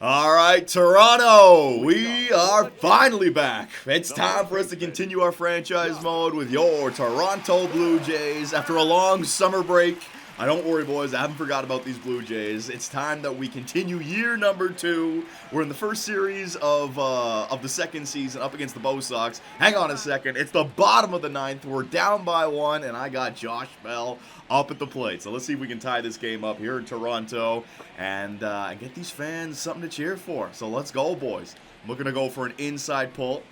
All right, Toronto, we are finally back. It's time for us to continue our franchise mode with your Toronto Blue Jays after a long summer break. Don't worry, boys, I haven't forgot about these Blue Jays. It's time that we continue year number 2. We're in the first series of the second season up against the Bo Sox. Hang on a second. It's the bottom of the 9th. We're down by 1, and I got Josh Bell up at the plate. So let's see if we can tie this game up here in Toronto and get these fans something to cheer for. So let's go, boys. I'm looking to go for an inside pull.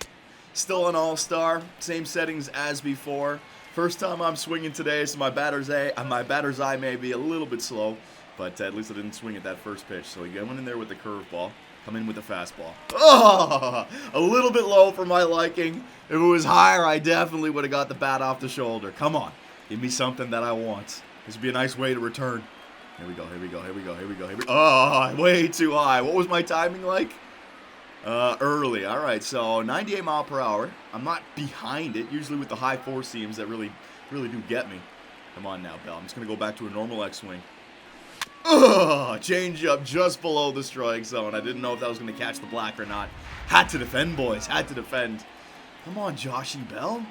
Still an all-star. Same settings as before. First time I'm swinging today, so my batter's eye may be a little bit slow, but at least I didn't swing at that first pitch. So I went in there with the curveball, come in with the fastball. Oh, a little bit low for my liking. If it was higher, I definitely would have got the bat off the shoulder. Come on, give me something that I want. This would be a nice way to return. Here we go, here we go, here we go, here we go, here we go. Oh, way too high. What was my timing like? Early. All right, so 98 mile per hour. I'm not behind it. Usually with the high four seams that really do get me. Come on now, Bell. I'm just going to go back to a normal X swing. Change up just below the strike zone. I didn't know if that was going to catch the black or not. Had to defend, boys. Had to defend. Come on, Joshy Bell.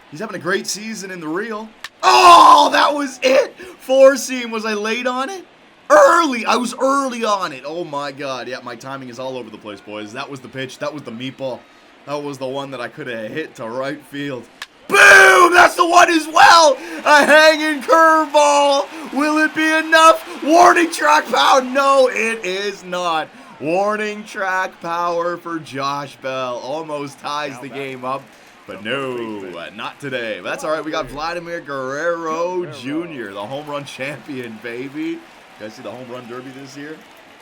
He's having a great season in the real. Oh, that was it. Four seam. Was I late on it? Early! I was early on it. Oh my god. Yeah, my timing is all over the place, boys. That was the pitch. That was the meatball. That was the one that I could have hit to right field. Boom! That's the one as well! A hanging curveball! Will it be enough? Warning track power! No, it is not. Warning track power for Josh Bell. Almost ties the game up. But no, not today. But that's alright. We got Vladimir Guerrero Jr., the home run champion, baby. You guys see the home run derby this year?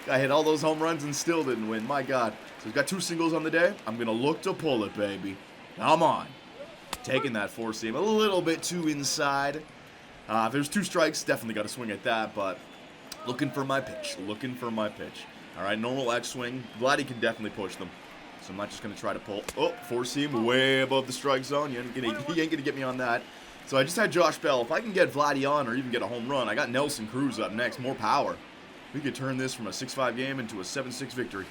Guy hit all those home runs and still didn't win. My God. So he's got 2 singles on the day. I'm going to look to pull it, baby. Come on. Taking that four seam a little bit too inside. If there's 2 strikes, definitely got to swing at that. But looking for my pitch. Looking for my pitch. All right, normal X swing. Vladdy can definitely push them. So I'm not just going to try to pull. Oh, four seam way above the strike zone. You ain't going to get me on that. So I just had Josh Bell. If I can get Vladdy on or even get a home run, I got Nelson Cruz up next. More power. We could turn this from a 6-5 game into a 7-6 victory.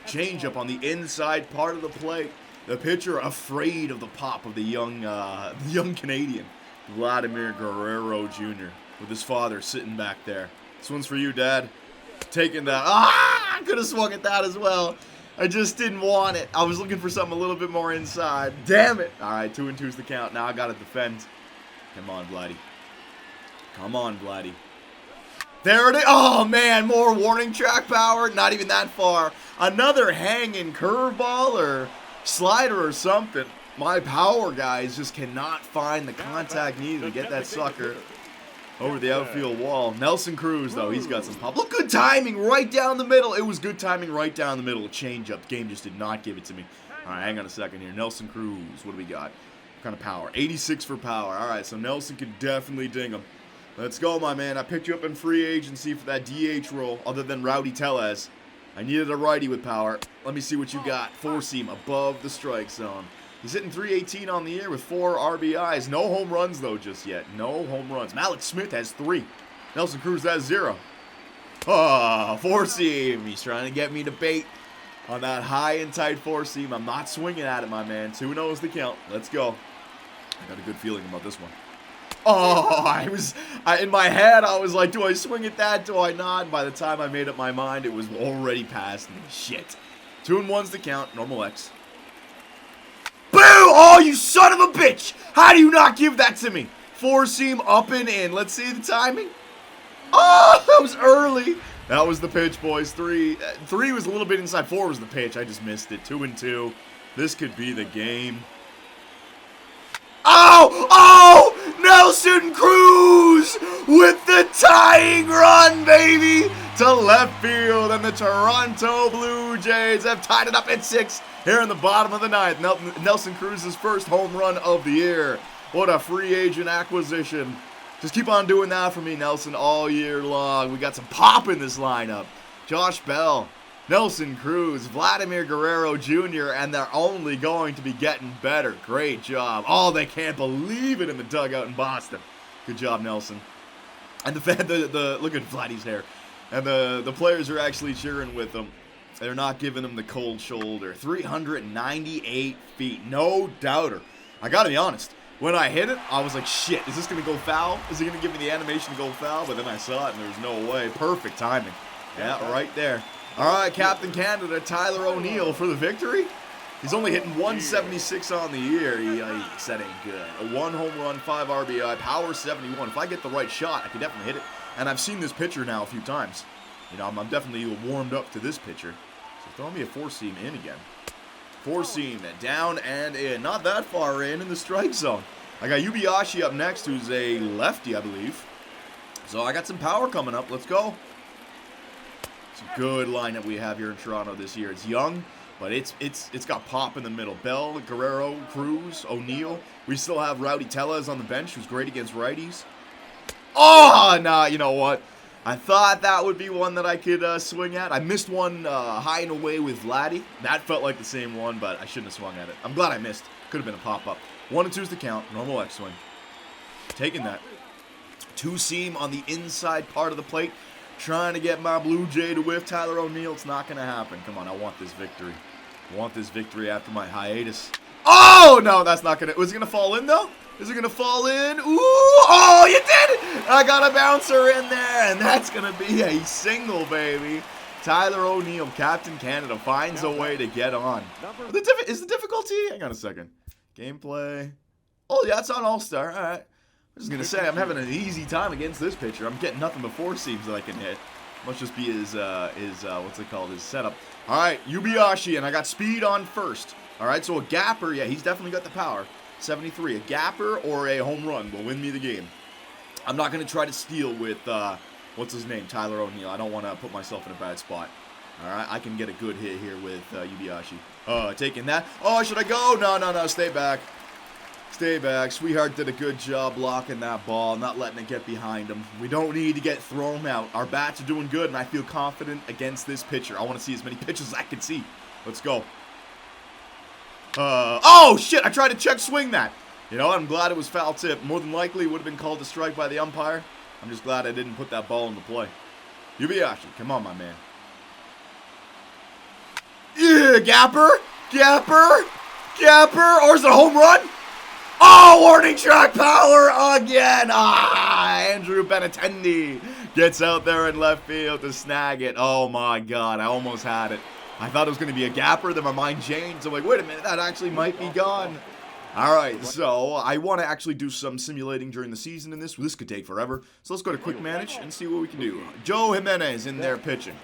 Change up on the inside part of the plate. The pitcher afraid of the pop of the young Canadian, Vladimir Guerrero Jr. with his father sitting back there. This one's for you, Dad. Taking that. I could have swung at that as well. I just didn't want it. I was looking for something a little bit more inside. Damn it. All right, 2-2's the count. Now I got to defend. Come on, Vladdy. Come on, Vladdy. There it is. Oh, man. More warning track power. Not even that far. Another hanging curveball or slider or something. My power guys just cannot find the contact needed to get that sucker over the outfield wall. Nelson Cruz, though, he's got some pop. Look, good timing right down the middle. It was good timing right down the middle. A change-up. The game just did not give it to me. All right, hang on a second here. Nelson Cruz. What do we got? Kind of power. 86 for power. All right, so Nelson could definitely ding him. Let's go, my man. I picked you up in free agency for that DH role, other than Rowdy Tellez. I needed a righty with power. Let me see what you got. Four seam above the strike zone. He's hitting 318 on the year with 4 RBIs. No home runs, though, just yet. No home runs. Malik Smith has 3. Nelson Cruz has 0. Four seam. He's trying to get me to bait on that high and tight four seam. I'm not swinging at it, my man. 2-0 is the count. Let's go. I got a good feeling about this one. In my head, I was like, do I swing at that? Do I not? And by the time I made up my mind, it was already past me. Shit. 2-1's the count. Normal X. Boo! Oh, you son of a bitch! How do you not give that to me? Four seam up and in. Let's see the timing. Oh, that was early. That was the pitch, boys. 3 was a little bit inside. 4 was the pitch. I just missed it. 2-2. This could be the game. Oh! Nelson Cruz with the tying run, baby, to left field. And the Toronto Blue Jays have tied it up at 6 here in the bottom of the 9th. Nelson Cruz's first home run of the year. What a free agent acquisition. Just keep on doing that for me, Nelson, all year long. We got some pop in this lineup. Josh Bell, Nelson Cruz, Vladimir Guerrero Jr., and they're only going to be getting better. Great job. Oh, they can't believe it in the dugout in Boston. Good job, Nelson. And the look at Vladdy's hair. And the players are actually cheering with him. They're not giving him the cold shoulder. 398 feet. No doubter. I got to be honest. When I hit it, I was like, shit, is this going to go foul? Is he going to give me the animation to go foul? But then I saw it, and there's no way. Perfect timing. Yeah, right there. All right, Captain Canada, Tyler O'Neill for the victory. He's only hitting 176 on the year. Yikes, that ain't good. A 1 home run, 5 RBI, power 71. If I get the right shot, I can definitely hit it. And I've seen this pitcher now a few times. You know, I'm definitely warmed up to this pitcher. So throw me a 4-seam in again. 4-seam down and in. Not that far in the strike zone. I got Yubiashi up next, who's a lefty, I believe. So I got some power coming up. Let's go. It's a good lineup we have here in Toronto this year. It's young, but it's got pop in the middle. Bell, Guerrero, Cruz, O'Neill. We still have Rowdy Tellez on the bench, who's great against righties. Oh, nah, you know what? I thought that would be one that I could swing at. I missed one high and away with Vladdy. That felt like the same one, but I shouldn't have swung at it. I'm glad I missed. Could have been a pop-up. 1-2's the count. Normal X-swing. Taking that. 2-seam on the inside part of the plate. Trying to get my Blue Jay to whiff. Tyler O'Neill, it's not going to happen. Come on, I want this victory. I want this victory after my hiatus. Oh, no, that's not going to... Was it going to fall in, though? Is it going to fall in? Ooh, oh, you did! I got a bouncer in there, and that's going to be a single, baby. Tyler O'Neill, Captain Canada, finds a way to get on. Is the difficulty? Hang on a second. Gameplay. Oh, yeah, it's on All-Star. All right. I was going to say, I'm having an easy time against this pitcher. I'm getting nothing but 4-seams that I can hit. Must just be his what's it called, his setup. All right, Yubiashi, and I got speed on first. All right, so a gapper, yeah, he's definitely got the power. 73, a gapper or a home run will win me the game. I'm not going to try to steal with, what's his name, Tyler O'Neill. I don't want to put myself in a bad spot. All right, I can get a good hit here with Yubiashi. Taking that. Oh, should I go? No, stay back. Stay back. Sweetheart did a good job blocking that ball, not letting it get behind him. We don't need to get thrown out. Our bats are doing good, and I feel confident against this pitcher. I want to see as many pitches as I can see. Let's go. Oh, shit, I tried to check swing that. You know, I'm glad it was foul tip. More than likely, it would have been called a strike by the umpire. I'm just glad I didn't put that ball into play. Yubiashi, come on, my man. Yeah, Gapper, or is it a home run? Oh, warning track power again. Andrew Benintendi gets out there in left field to snag it. Oh, my God, I almost had it. I thought it was going to be a gapper, then my mind changed. I'm like, wait a minute, that actually might be gone. All right, so I want to actually do some simulating during the season in this. This could take forever. So let's go to Quick Manage and see what we can do. Joe Jimenez in there pitching.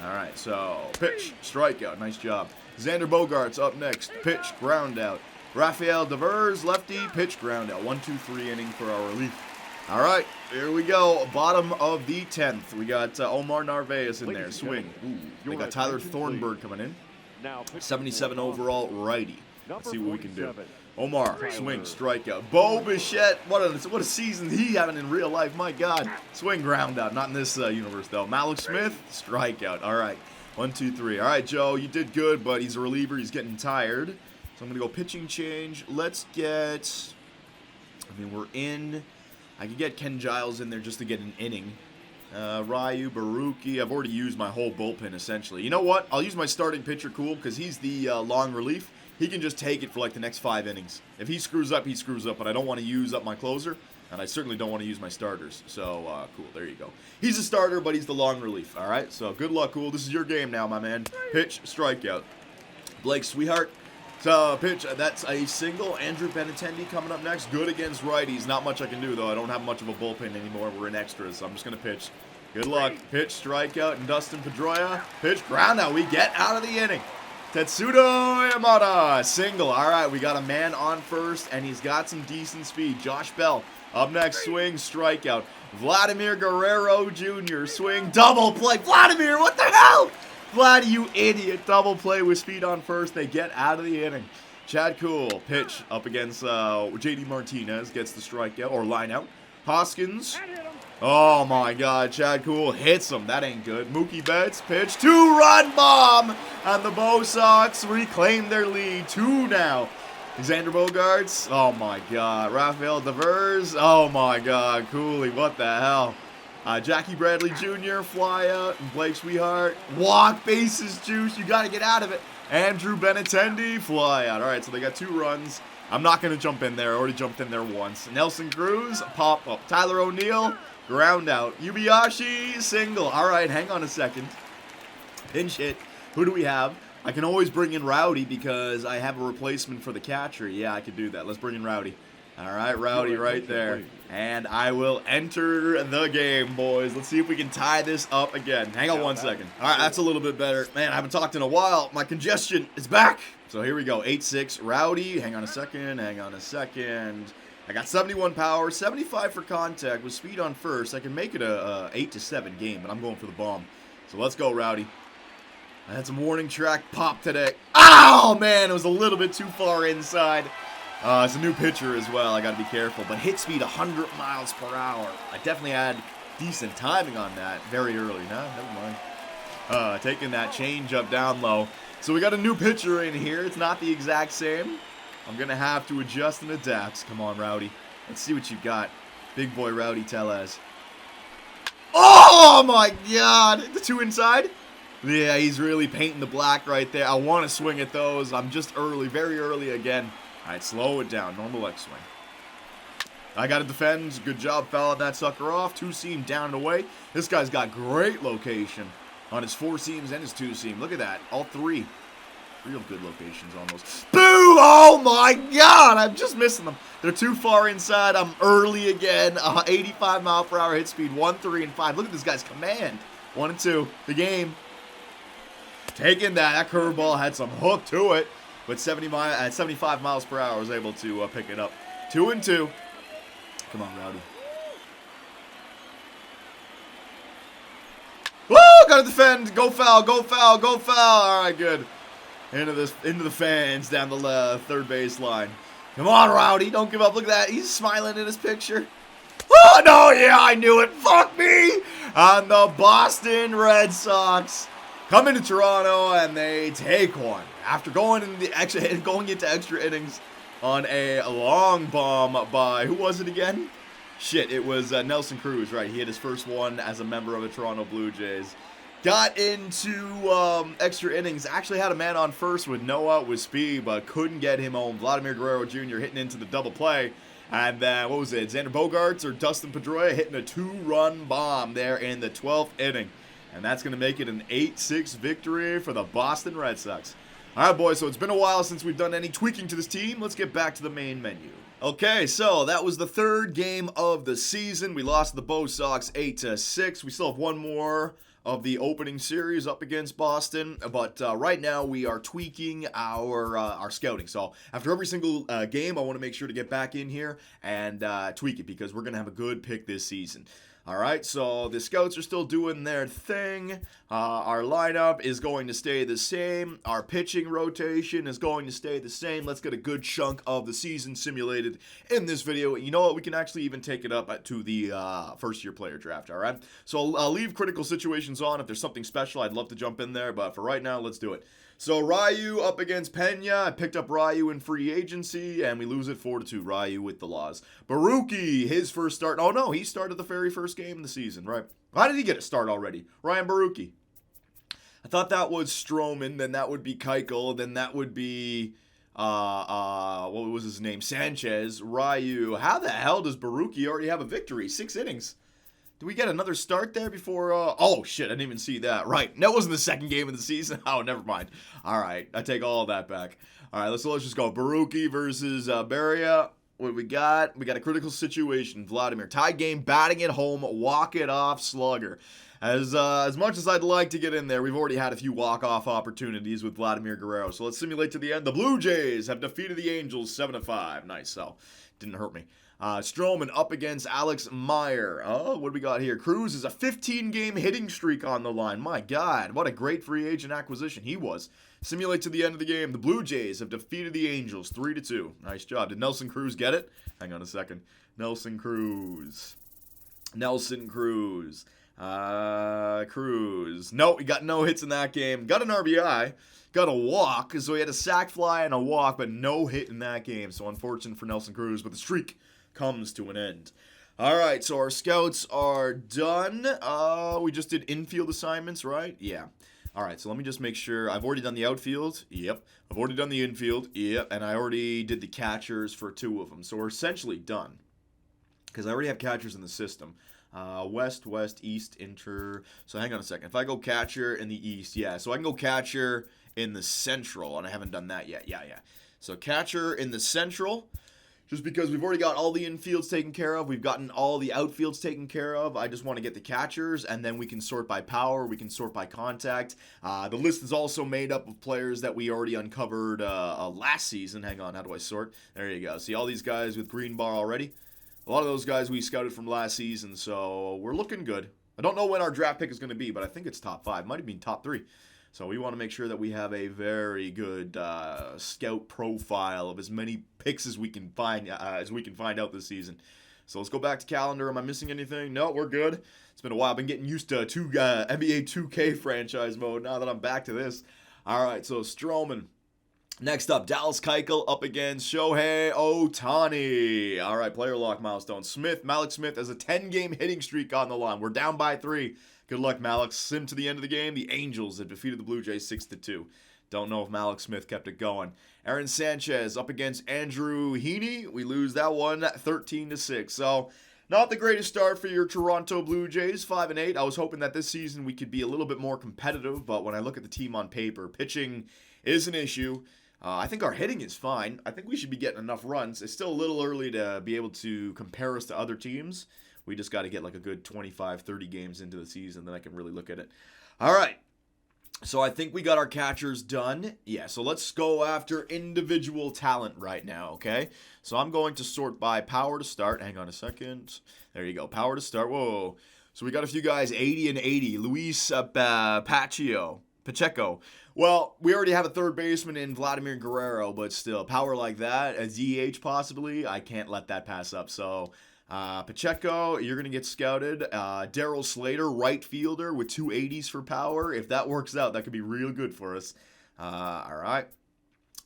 All right, so pitch, strikeout, nice job. Xander Bogaerts up next, pitch, ground out. Rafael Devers, lefty, pitch, ground out. 1-2-3 inning for our relief. All right, here we go. Bottom of the 10th. We got Omar Narvaez in there. Swing. Ooh, we got Tyler Thornburg coming in. 77 overall righty. Let's see what we can do. Omar, swing, strikeout. Bo Bichette, what a season he having in real life. My God. Swing, ground out. Not in this universe, though. Malik Smith, strikeout. All right, 1-2-3. All right, Joe, you did good, but he's a reliever. He's getting tired. So I'm going to go pitching change. Let's get, we're in. I could get Ken Giles in there just to get an inning. Ryu, Baruki. I've already used my whole bullpen, essentially. You know what? I'll use my starting pitcher, Cool, because he's the long relief. He can just take it for like the next 5 innings. If he screws up, he screws up. But I don't want to use up my closer, and I certainly don't want to use my starters. So, Cool, there you go. He's a starter, but he's the long relief. All right? So, good luck, Cool. This is your game now, my man. Pitch, strikeout. Blake Sweetheart. So, pitch, that's a single. Andrew Benintendi coming up next. Good against righties. Not much I can do, though. I don't have much of a bullpen anymore. We're in extras, so I'm just going to pitch. Good luck. Pitch, strikeout, and Dustin Pedroia. Pitch, ground out. We get out of the inning. Tetsudo Yamada, single. All right, we got a man on first, and he's got some decent speed. Josh Bell up next, swing, strikeout. Vladimir Guerrero Jr., swing, double play. Vladimir, what the hell? Vlad, you idiot. Double play with speed on first. They get out of the inning. Chad Cool, pitch up against J.D. Martinez, gets the strikeout, or line out. Hoskins. Oh, my God. Chad Cool hits him. That ain't good. Mookie Betts, pitch. 2-run bomb. And the Bo Sox reclaim their lead. 2 now. Xander Bogaerts. Oh, my God. Rafael Devers. Oh, my God. Cooley, what the hell? Jackie Bradley Jr., fly out, and Blake Sweetheart, walk, bases, juice, you got to get out of it. Andrew Benintendi, fly out. All right, so they got 2 runs. I'm not going to jump in there. I already jumped in there once. Nelson Cruz, pop up. Tyler O'Neill, ground out. Yubiyashi, single. All right, hang on a second. Pinch hit. Who do we have? I can always bring in Rowdy because I have a replacement for the catcher. Yeah, I could do that. Let's bring in Rowdy. All right, Rowdy right there. And I will enter the game, boys. Let's see if we can tie this up again. Hang on 1 second. All right, that's a little bit better. Man, I haven't talked in a while. My congestion is back. So here we go. 8-6, Rowdy. Hang on a second. Hang on a second. I got 71 power, 75 for contact with speed on first. I can make it a 8-7 game, but I'm going for the bomb. So let's go, Rowdy. I had some warning track pop today. Oh, man, it was a little bit too far inside. It's a new pitcher as well. I got to be careful. But hit speed 100 miles per hour. I definitely had decent timing on that very early. No, never mind. Taking that change up down low. So we got a new pitcher in here. It's not the exact same. I'm going to have to adjust and adapt. Come on, Rowdy. Let's see what you got. Big boy Rowdy Tellez. Oh, my God. The 2 inside. Yeah, he's really painting the black right there. I want to swing at those. I'm just early, very early again. All right, slow it down. Normal leg swing. I got to defend. Good job fouling that sucker off. 2-seam down and away. This guy's got great location on his 4 seams and his 2-seam. Look at that. All 3. Real good locations almost. Boom! Oh, my God. I'm just missing them. They're too far inside. I'm early again. 85 mile per hour hit speed. 1, 3, and 5. Look at this guy's command. 1 and 2. The game. Taking that. That curveball had some hook to it. But 75 miles per hour, I was able to pick it up. 2 and 2. Come on, Rowdy. Woo! Gotta defend. Go foul. Go foul. Go foul. All right, good. Into the fans down the third base line. Come on, Rowdy. Don't give up. Look at that. He's smiling in his picture. Oh no! Yeah, I knew it. Fuck me. On the Boston Red Sox. Come into Toronto and they take one after going into extra innings on a long bomb by, who was it again? Shit, it was Nelson Cruz, right? He had his first one as a member of the Toronto Blue Jays. Got into extra innings. Actually had a man on first with no out with speed, but couldn't get him home. Vladimir Guerrero Jr. hitting into the double play. And then, what was it? Xander Bogaerts or Dustin Pedroia hitting a 2-run bomb there in the 12th inning. And that's going to make it an 8-6 victory for the Boston Red Sox. All right, boys, so it's been a while since we've done any tweaking to this team. Let's get back to the main menu. Okay, so that was the 3rd game of the season. We lost the Bo Sox 8-6. We still have one more of the opening series up against Boston. But right now we are tweaking our scouting. So after every single game, I want to make sure to get back in here and tweak it because we're going to have a good pick this season. All right, so the scouts are still doing their thing. Our lineup is going to stay the same. Our pitching rotation is going to stay the same. Let's get a good chunk of the season simulated in this video. You know what? We can actually even take it up to the first-year player draft, all right? So I'll leave critical situations on. If there's something special, I'd love to jump in there. But for right now, let's do it. So Ryu up against Pena. I picked up Ryu in free agency, and we lose it 4-2. Ryu with the loss. Baruki, his first start. Oh, no, he started the very first game of the season, right? How did he get a start already? Ryan Baruki. I thought that was Stroman, then that would be Keuchel, then that would be, what was his name? Sanchez, Ryu. How the hell does Baruki already have a victory? 6 innings. Do we get another start there before? Oh, shit, I didn't even see that. Right, that wasn't the second game of the season. Oh, never mind. All right, I take all of that back. All right, let's just go. Baruki versus Beria. What do we got? We got a critical situation. Vladimir, tie game, batting at home, walk it off slugger. As much as I'd like to get in there, we've already had a few walk-off opportunities with Vladimir Guerrero. So let's simulate to the end. The Blue Jays have defeated the Angels 7-5. Nice, so didn't hurt me. Stroman up against Alex Meyer. Oh, what do we got here? Cruz is a 15-game hitting streak on the line. My God, what a great free agent acquisition he was. Simulate to the end of the game. The Blue Jays have defeated the Angels 3-2. Nice job. Did Nelson Cruz get it? Hang on a second. Nelson Cruz. Cruz. No, he got no hits in that game. Got an RBI. Got a walk. So he had a sac fly and a walk, but no hit in that game. So unfortunate for Nelson Cruz, but the streak comes to an end. All right, so our scouts are done. We just did infield assignments, right? Yeah. All right, so let me just make sure. I've already done the outfield. Yep. I've already done the infield. Yep. And I already did the catchers for 2 of them. So we're essentially done because I already have catchers in the system. West, west, east, inter. So hang on a second. If I go catcher in the east, yeah. So I can go catcher in the central, and I haven't done that yet. Yeah. So catcher in the central. Just because we've already got all the infields taken care of, we've gotten all the outfields taken care of. I just want to get the catchers, and then we can sort by power, we can sort by contact. The list is also made up of players that we already uncovered last season. Hang on, how do I sort? There you go. See all these guys with green bar already? A lot of those guys we scouted from last season, so we're looking good. I don't know when our draft pick is going to be, but I think it's top 5. Might have been top 3. So we want to make sure that we have a very good scout profile of as many picks as we can find out this season. So let's go back to calendar. Am I missing anything? No, we're good. It's been a while. I've been getting used to NBA 2K franchise mode now that I'm back to this. All right, so Stroman. Next up, Dallas Keuchel up against Shohei Ohtani. All right, player lock milestone. Malik Smith has a 10-game hitting streak on the line. We're down by 3. Good luck, Malik. Sim to the end of the game. The Angels have defeated the Blue Jays 6-2. Don't know if Malik Smith kept it going. Aaron Sanchez up against Andrew Heaney. We lose that one 13-6. So, not the greatest start for your Toronto Blue Jays, 5-8. I was hoping that this season we could be a little bit more competitive, but when I look at the team on paper, pitching is an issue. I think our hitting is fine. I think we should be getting enough runs. It's still a little early to be able to compare us to other teams. We just got to get like a good 25, 30 games into the season, then I can really look at it. All right. So I think we got our catchers done. Yeah, so let's go after individual talent right now, okay? So I'm going to sort by power to start. Hang on a second. There you go. Power to start. Whoa. So we got a few guys, 80 and 80. Luis Pacheco. Well, we already have a third baseman in Vladimir Guerrero, but still, power like that, a DH possibly, I can't let that pass up. So, Pacheco, you're going to get scouted. Darryl Slater, right fielder with 2 80s for power. If that works out, that could be real good for us. All right.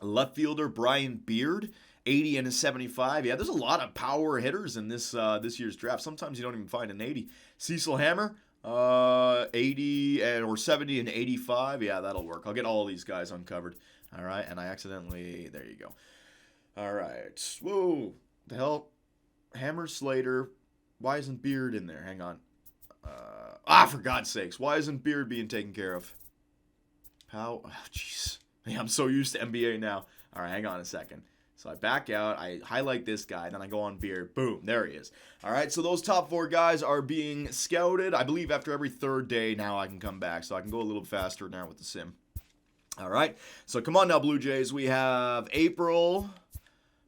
Left fielder, Brian Beard, 80 and a 75. Yeah, there's a lot of power hitters in this year's draft. Sometimes you don't even find an 80. Cecil Hammer, 80 or 70 and 85. Yeah, that'll work. I'll get all these guys uncovered. All right, and I accidentally, there you go. All right. Whoa, the hell? Hammer, Slater. Why isn't Beard in there? Hang on. For God's sakes, why isn't Beard being taken care of? How? Oh, jeez. I'm so used to NBA now. All right, hang on a second. So I back out, I highlight this guy, then I go on Beard. Boom, there he is. All right, so those top 4 guys are being scouted. I believe after every 3rd day now I can come back, so I can go a little faster now with the sim. All right, so come on now, Blue Jays. We have April,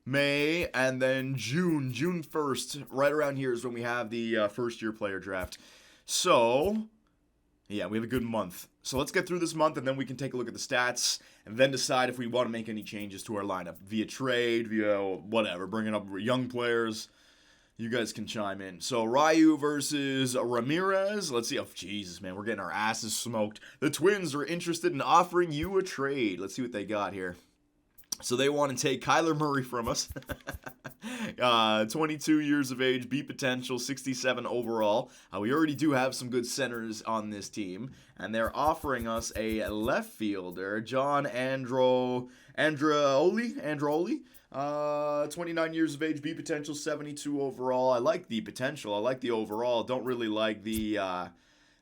May, and then June 1st. Right around here is when we have the first-year player draft. So, yeah, we have a good month. So let's get through this month, and then we can take a look at the stats, and then decide if we want to make any changes to our lineup. Via trade, via whatever, bringing up young players. You guys can chime in. So Ryu versus Ramirez. Let's see. Oh, Jesus, man, we're getting our asses smoked. The Twins are interested in offering you a trade. Let's see what they got here. So they want to take Kyler Murray from us. 22 years of age, B potential, 67 overall. We already do have some good centers on this team. And they're offering us a left fielder, John Andreoli. 29 years of age, B potential, 72 overall. I like the potential. I like the overall. Don't really like the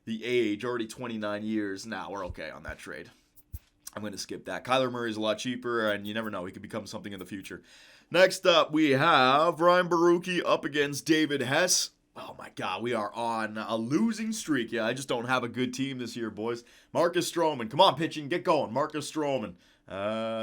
age. Already 29 years. Nah, we're okay on that trade. I'm going to skip that. Kyler Murray is a lot cheaper, and you never know. He could become something in the future. Next up, we have Ryan Baruchi up against David Hess. Oh, my God. We are on a losing streak. Yeah, I just don't have a good team this year, boys. Marcus Stroman. Come on, pitching. Get going. Marcus Stroman.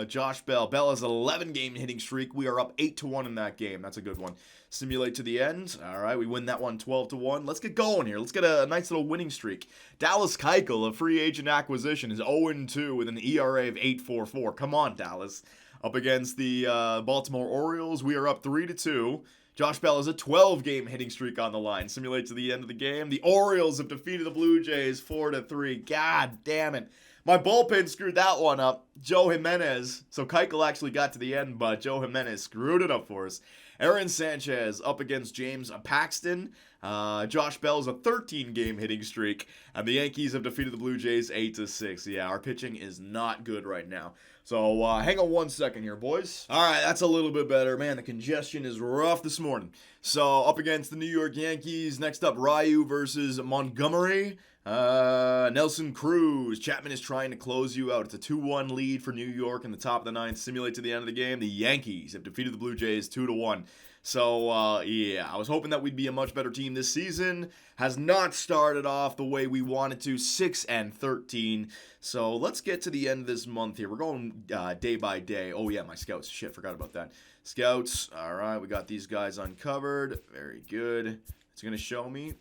Josh Bell. Bell has an 11-game hitting streak. We are up 8-1 in that game. That's a good one. Simulate to the end. All right, we win that one 12-1. Let's get going here. Let's get a nice little winning streak. Dallas Keuchel, a free agent acquisition, is 0-2 with an ERA of 8.44. Come on, Dallas. Up against the Baltimore Orioles, we are up 3-2. Josh Bell has a 12-game hitting streak on the line. Simulate to the end of the game. The Orioles have defeated the Blue Jays 4-3. God damn it. My bullpen screwed that one up. Joe Jimenez. So Keuchel actually got to the end, but Joe Jimenez screwed it up for us. Aaron Sanchez up against James Paxton. Josh Bell's a 13-game hitting streak, and the Yankees have defeated the Blue Jays 8-6. Yeah, our pitching is not good right now. So hang on one second here, boys. All right, that's a little bit better. Man, the congestion is rough this morning. So up against the New York Yankees. Next up, Ryu versus Montgomery. Nelson Cruz. Chapman is trying to close you out. It's a 2-1 lead for New York in the top of the ninth. Simulate to the end of the game. The Yankees have defeated the Blue Jays 2-1. So, yeah, I was hoping that we'd be a much better team this season. Has not started off the way we wanted to, 6-13. So, let's get to the end of this month here. We're going day by day. Oh, yeah, my scouts. Shit, forgot about that. Scouts. All right, we got these guys uncovered. Very good. It's going to show me.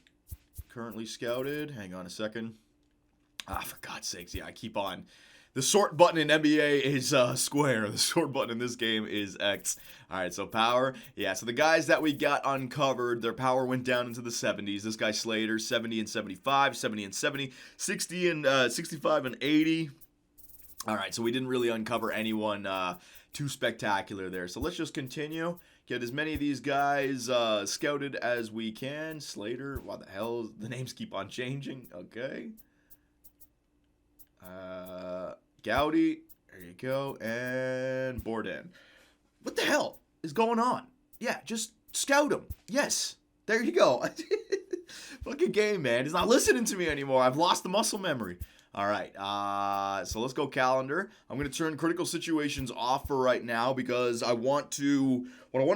Currently scouted. Hang on a second. For God's sakes, yeah, I keep on. The sort button in NBA is square. The sort button in this game is X. All right, so power. Yeah, so the guys that we got uncovered, their power went down into the 70s. This guy Slater, 70 and 75, 70 and 70, 60 and 65 and 80. All right, so we didn't really uncover anyone too spectacular there. So let's just continue. Get as many of these guys scouted as we can. Slater, what the hell? The names keep on changing. Okay. Gowdy, there you go, and Borden. What the hell is going on? Yeah, just scout him. Yes, there you go. Fucking game, man. He's not listening to me anymore. I've lost the muscle memory. All right, so let's go calendar. I'm going to turn critical situations off for right now because what I want to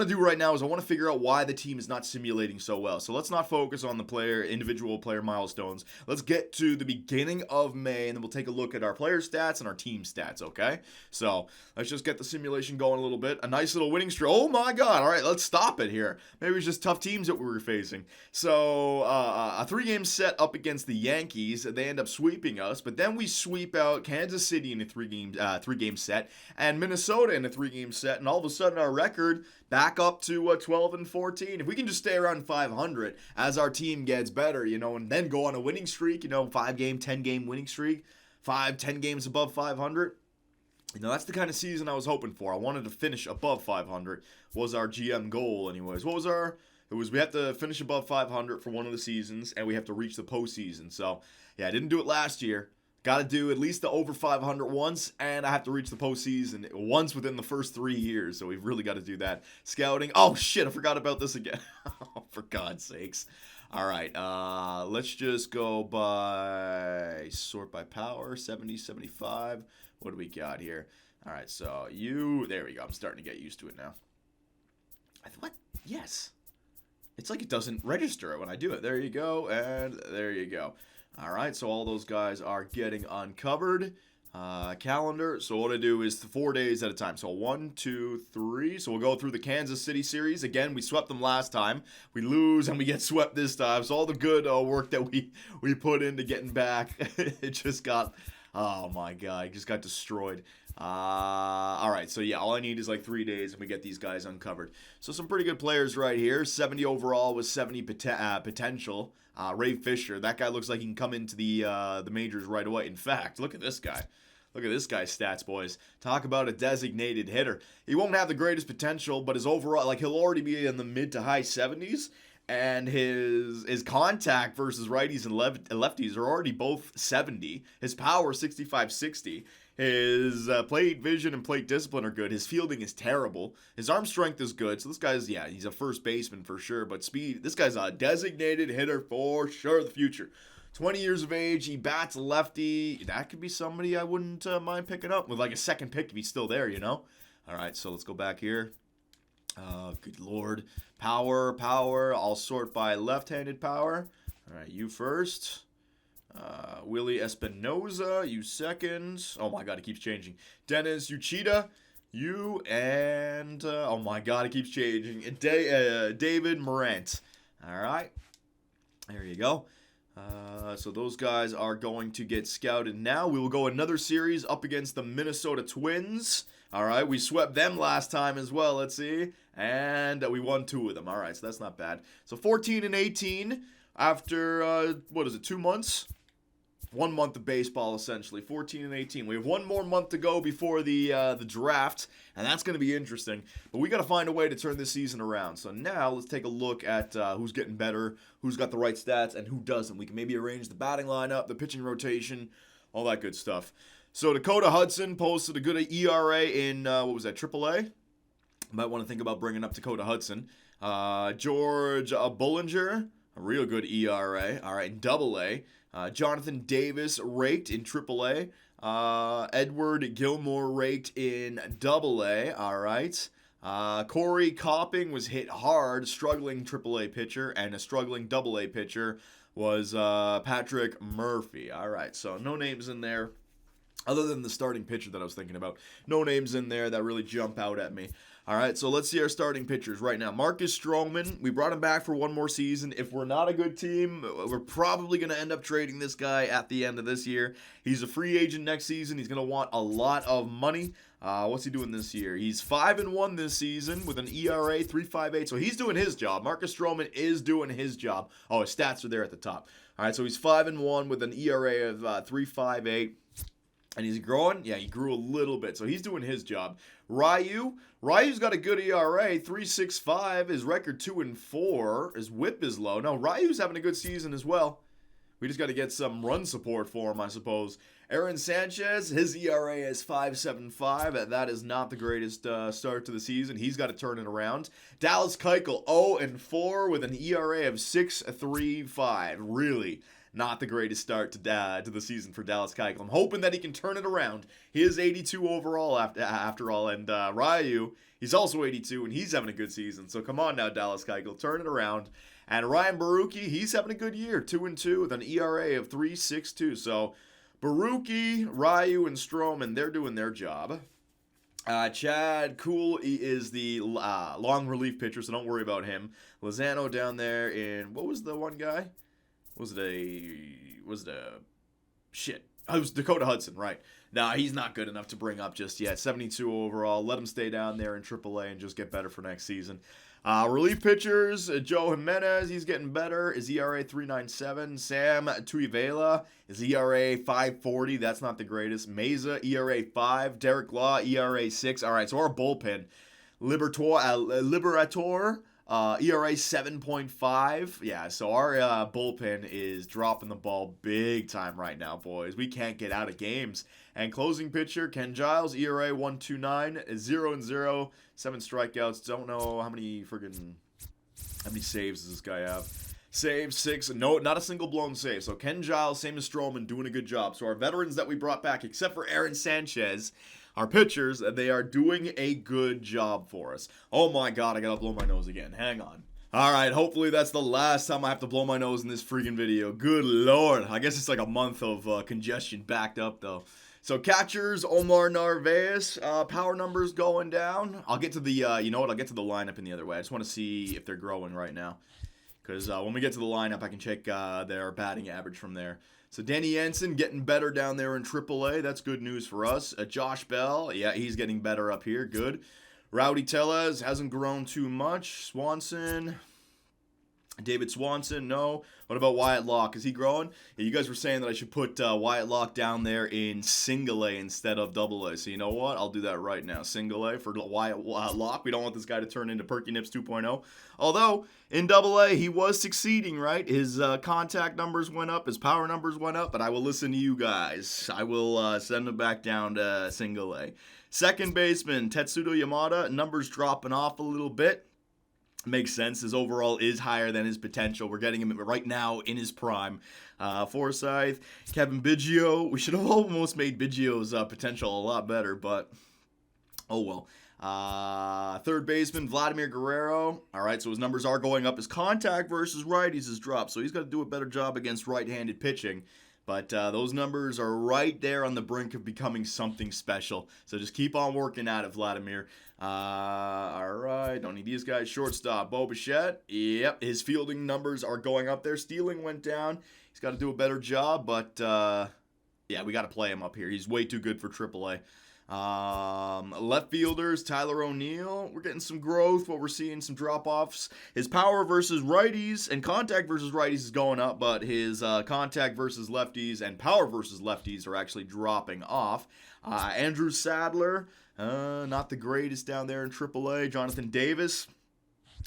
do right now is I want to figure out why the team is not simulating so well. So let's not focus on the individual player milestones. Let's get to the beginning of May, and then we'll take a look at our player stats and our team stats, okay? So let's just get the simulation going a little bit. A nice little winning streak. Oh, my God. All right, let's stop it here. Maybe it's just tough teams that we were facing. So a 3-game set up against the Yankees. They end up sweeping us, but then we sweep out Kansas City in a 3-game set and Minnesota in a 3-game set, and all of a sudden our record back up to 12 and 14. If we can just stay around 500 as our team gets better, and then go on a winning streak, 5-game, 10-game winning streak, 10 games above 500. That's the kind of season I was hoping for. I wanted to finish above 500 was our GM goal anyways. We have to finish above 500 for one of the seasons, and we have to reach the postseason. So, yeah, I didn't do it last year. Got to do at least the over 500 once, and I have to reach the postseason once within the first 3 years. So we've really got to do that. Scouting. Oh, shit, I forgot about this again. Oh, for God's sakes. All right, let's just go by sort by power, 70, 75. What do we got here? All right, so there we go. I'm starting to get used to it now. What? Yes. It's like it doesn't register when I do it. There you go, and there you go. All right, so all those guys are getting uncovered. Calendar. So what I do is 4 days at a time. So 1, 2, 3. So we'll go through the Kansas City series. Again, we swept them last time. We lose and we get swept this time. So all the good work that we put into getting back, it just got, oh my God, it just got destroyed. All right, so yeah, all I need is like 3 days and we get these guys uncovered. So some pretty good players right here. 70 overall with 70 potential. Ray Fisher, that guy looks like he can come into the majors right away. In fact, look at this guy. Look at this guy's stats, boys. Talk about a designated hitter. He won't have the greatest potential, but his overall, he'll already be in the mid to high 70s. And his contact versus righties and lefties are already both 70. His power, 65-60. His plate vision and plate discipline are good. His fielding is terrible. His arm strength is good. So this guy's, he's a first baseman for sure. But speed, this guy's a designated hitter for sure, the future. 20 years of age, he bats lefty. That could be somebody I wouldn't mind picking up with like a second pick if he's still there, All right, so let's go back here. Good Lord. Power. I'll sort by left-handed power. All right, you first. Willie Espinoza, you second. Oh my God, it keeps changing. Dennis Uchida, you, and oh my God, it keeps changing. David Morant. All right, there you go. So those guys are going to get scouted now. We will go another series up against the Minnesota Twins. All right, we swept them last time as well. Let's see, and we won 2 of them. All right, so that's not bad. So 14 and 18 after 2 months. 1 month of baseball, essentially, 14 and 18. We have 1 more month to go before the draft, and that's going to be interesting. But we got to find a way to turn this season around. So now let's take a look at who's getting better, who's got the right stats, and who doesn't. We can maybe arrange the batting lineup, the pitching rotation, all that good stuff. So Dakota Hudson posted a good ERA in, AAA? Might want to think about bringing up Dakota Hudson. George Bullinger, a real good ERA. All right, in AA. Jonathan Davis raked in AAA. Edward Gilmore raked in AA. All right. Corey Copping was hit hard, struggling AAA pitcher, and a struggling AA pitcher was Patrick Murphy. All right, so no names in there. Other than the starting pitcher that I was thinking about. No names in there that really jump out at me. All right, so let's see our starting pitchers right now. Marcus Stroman, we brought him back for 1 more season. If we're not a good team, we're probably going to end up trading this guy at the end of this year. He's a free agent next season. He's going to want a lot of money. What's he doing this year? He's 5-1 this season with an ERA 3.58. So he's doing his job. Marcus Stroman is doing his job. Oh, his stats are there at the top. All right, so he's 5-1 with an ERA of 3.58. And he's growing? Yeah, he grew a little bit. So he's doing his job. Ryu's got a good ERA, 3.65. His record 2-4. His whip is low. No, Ryu's having a good season as well. We just got to get some run support for him, I suppose. Aaron Sanchez, his ERA is 5.75. That is not the greatest start to the season. He's got to turn it around. Dallas Keuchel, 0-4 with an ERA of 6.35. Really not the greatest start to the season for Dallas Keuchel. I'm hoping that he can turn it around. He is 82 overall after all, and Ryu, he's also 82, and he's having a good season. So come on now, Dallas Keuchel, turn it around. And Ryan Barucki, he's having a good year, 2-2 with an ERA of 3.62. So Barucki, Ryu, and Stroman, they're doing their job. Chad Kuhl is the long relief pitcher, so don't worry about him. Lozano down there in, what was the one guy? It was Dakota Hudson, right. Nah, he's not good enough to bring up just yet. 72 overall. Let him stay down there in AAA and just get better for next season. Relief pitchers, Joe Jimenez, he's getting better. His ERA 3.97. Sam Tuivela, his ERA 5.40. That's not the greatest. Meza, ERA 5. Derek Law, ERA 6. All right, so our bullpen, Liberator, ERA 7.5. Yeah, so our bullpen is dropping the ball big time right now, boys. We can't get out of games. And closing pitcher, Ken Giles, ERA 1.29, 0-0, 7 strikeouts. Don't know how many saves does this guy have. Save 6. No, not a single blown save. So Ken Giles, same as Stroman, doing a good job. So our veterans that we brought back, except for Aaron Sanchez, our pitchers, they are doing a good job for us. Oh my god, I gotta blow my nose again. Hang on. Alright, hopefully that's the last time I have to blow my nose in this freaking video. Good lord. I guess it's like a month of congestion backed up, though. So catchers, Omar Narvaez, power numbers going down. I'll get to the, I'll get to the lineup in the other way. I just want to see if they're growing right now. Because when we get to the lineup, I can check their batting average from there. So Danny Jensen getting better down there in AAA. That's good news for us. Josh Bell, yeah, he's getting better up here. Good. Rowdy Tellez hasn't grown too much. Swanson, David Swanson, no. What about Wyatt Locke? Is he growing? Yeah, you guys were saying that I should put Wyatt Locke down there in single A instead of double A. So you know what? I'll do that right now. Single A for Wyatt Locke. We don't want this guy to turn into Perky Nips 2.0. Although, in double A, he was succeeding, right? His contact numbers went up. His power numbers went up. But I will listen to you guys. I will send him back down to single A. Second baseman, Tetsudo Yamada. Numbers dropping off a little bit. Makes sense. His overall is higher than his potential. We're getting him right now in his prime. Forsythe, Kevin Biggio. We should have almost made Biggio's potential a lot better, but oh well. Third baseman, Vladimir Guerrero. All right, so his numbers are going up. His contact versus righties has dropped, so he's got to do a better job against right-handed pitching. But those numbers are right there on the brink of becoming something special. So just keep on working at it, Vladimir. All right, don't need these guys. Shortstop, Bo Bichette. Yep, his fielding numbers are going up there. Stealing went down. He's got to do a better job, but yeah, we got to play him up here. He's way too good for AAA. Left fielders, Tyler O'Neill. We're getting some growth, but we're seeing some drop-offs. His power versus righties and contact versus righties is going up, but his contact versus lefties and power versus lefties are actually dropping off. Andrew Sadler, not the greatest down there in AAA. Jonathan Davis,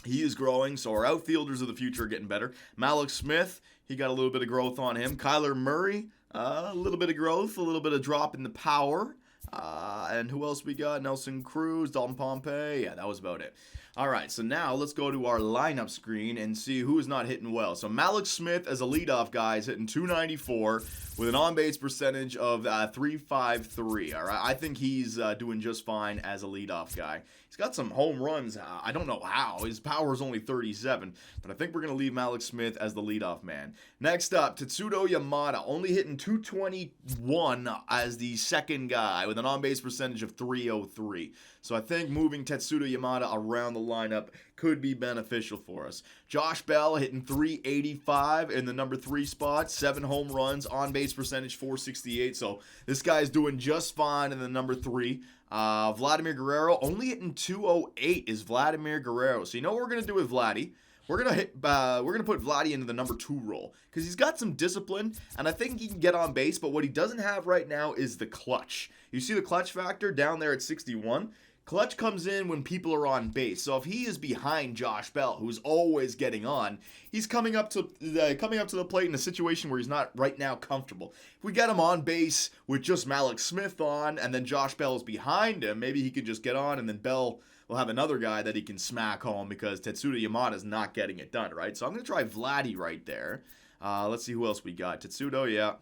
he is growing, so our outfielders of the future are getting better. Malik Smith, he got a little bit of growth on him. Kyler Murray, a little bit of growth, a little bit of drop in the power. And who else we got? Nelson Cruz, Dalton Pompey. Yeah, that was about it. All right, so now let's go to our lineup screen and see who is not hitting well. So Malik Smith as a leadoff guy is hitting .294 with an on-base percentage of .353. All right, I think he's doing just fine as a leadoff guy. He's got some home runs. I don't know how. His power is only 37, but I think we're going to leave Malik Smith as the leadoff man. Next up, Tetsuto Yamada, only hitting .221 as the second guy with an on-base percentage of .303. So I think moving Tetsuto Yamada around the lineup could be beneficial for us. Josh Bell hitting .385 in the number 3 spot, 7 home runs, on-base percentage .468. So this guy's doing just fine in the number 3. Vladimir Guerrero only hitting .208 is Vladimir Guerrero. So you know what we're gonna do with Vladdy? We're gonna put Vladdy into the number 2 role because he's got some discipline and I think he can get on base. But what he doesn't have right now is the clutch. You see the clutch factor down there at 61. Clutch comes in when people are on base. So if he is behind Josh Bell, who's always getting on, he's coming up to the plate in a situation where he's not right now comfortable. If we get him on base with just Malik Smith on, and then Josh Bell is behind him, maybe he could just get on, and then Bell will have another guy that he can smack home because Tetsuto Yamada is not getting it done, right? So I'm going to try Vladdy right there. Let's see who else we got. Tetsuto, yeah.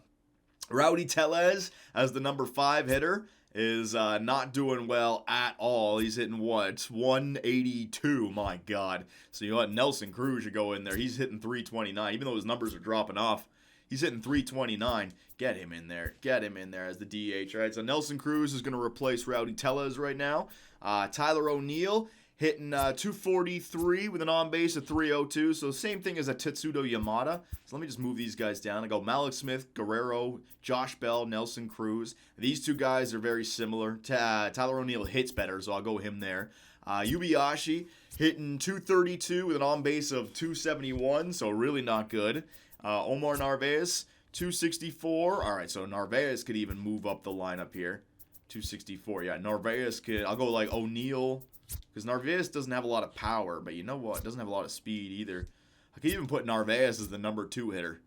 Rowdy Tellez as the number 5 hitter is not doing well at all. He's hitting what? 182. My God. So you know what? Nelson Cruz should go in there. He's hitting 329. Even though his numbers are dropping off, he's hitting 329. Get him in there. Get him in there as the DH. All right. So Nelson Cruz is going to replace Rowdy Tellez right now. Tyler O'Neill hitting .243 with an on-base of .302. So same thing as a Tetsuto Yamada. So let me just move these guys down. I go Malik Smith, Guerrero, Josh Bell, Nelson Cruz. These two guys are very similar. Tyler O'Neill hits better, so I'll go him there. Yubiashi hitting .232 with an on-base of .271, so really not good. Omar Narvaez, .264. All right, so Narvaez could even move up the lineup here. .264, yeah. Narvaez could, I'll go like O'Neill, because Narvaez doesn't have a lot of power, but you know what? Doesn't have a lot of speed either. I could even put Narvaez as the number 2 hitter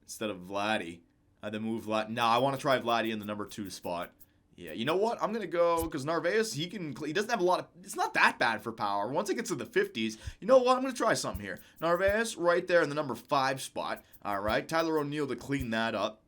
instead of Vladdy. Then move Vladdy. No, I want to try Vladdy in the number 2 spot. Yeah, you know what? I'm going to go, because Narvaez, he doesn't have a lot of, it's not that bad for power. Once it gets to the 50s, you know what? I'm going to try something here. Narvaez right there in the number 5 spot. All right, Tyler O'Neill to clean that up.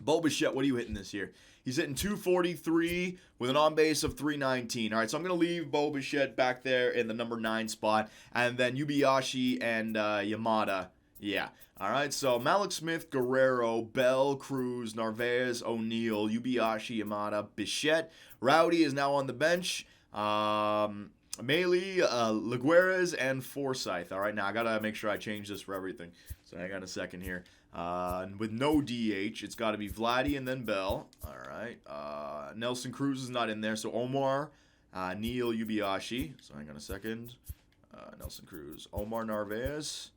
Bo Bichette, what are you hitting this year? He's hitting .243 with an on-base of .319. All right, so I'm going to leave Bo Bichette back there in the number 9 spot. And then Yubiashi and Yamada. Yeah. All right, so Malik Smith, Guerrero, Bell, Cruz, Narvaez, O'Neill, Yubiashi, Yamada, Bichette. Rowdy is now on the bench. Maley, Laguerres, and Forsythe. All right, now I got to make sure I change this for everything. So I got a second here. With no DH, it's got to be Vladdy and then Bell. All right. Nelson Cruz is not in there, so Omar, Neil, Yubiashi. So hang on a second. Nelson Cruz, Omar Narvaez,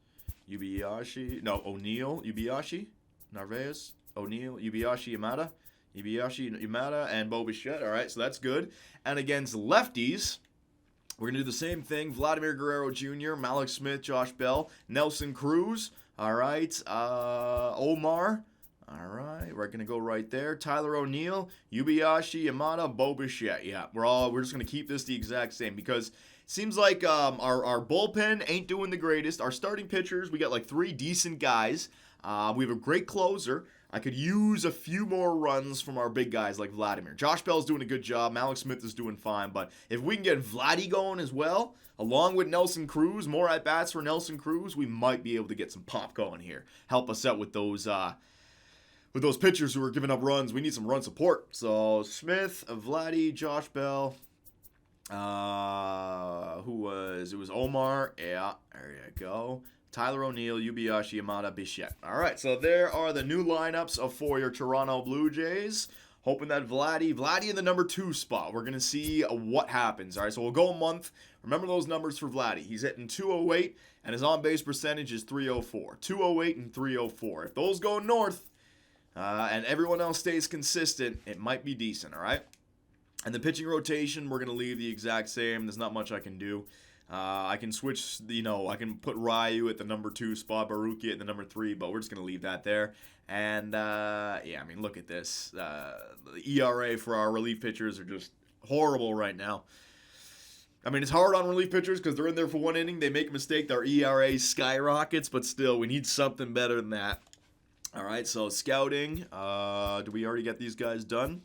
Yubiashi. No, O'Neill, Yubiashi, Narvaez, O'Neill, Yubiashi, Yamada, Yamada, and Bo Bichette. All right, so that's good. And against lefties, we're going to do the same thing. Vladimir Guerrero Jr., Malik Smith, Josh Bell, Nelson Cruz. All right, Omar. All right, we're going to go right there. Tyler O'Neill, Yubiashi, Yamada, Bo Bichette. Yeah, we're just going to keep this the exact same because it seems like our bullpen ain't doing the greatest. Our starting pitchers, we got like 3 decent guys. We have a great closer. I could use a few more runs from our big guys like Vladimir. Josh Bell's doing a good job. Malik Smith is doing fine. But if we can get Vladdy going as well, along with Nelson Cruz, more at-bats for Nelson Cruz, we might be able to get some pop going here. Help us out with those pitchers who are giving up runs. We need some run support. So Smith, Vladdy, Josh Bell. It was Omar. Yeah, there you go. Tyler O'Neill, Yubiashi, Yamada, Bichette. All right, so there are the new lineups for your Toronto Blue Jays. Hoping that Vladdy in the number 2 spot. We're going to see what happens. All right, so we'll go a month. Remember those numbers for Vladdy. He's hitting 208, and his on-base percentage is 304. 208 and 304. If those go north and everyone else stays consistent, it might be decent, all right? And the pitching rotation, we're going to leave the exact same. There's not much I can do. I can switch, I can put Ryu at the number 2 spot, Baruki at the number 3, but we're just going to leave that there. And, yeah, I mean, look at this. The ERA for our relief pitchers are just horrible right now. I mean, it's hard on relief pitchers because they're in there for 1 inning. They make a mistake, their ERA skyrockets, but still, we need something better than that. All right, so scouting. Do we already get these guys done?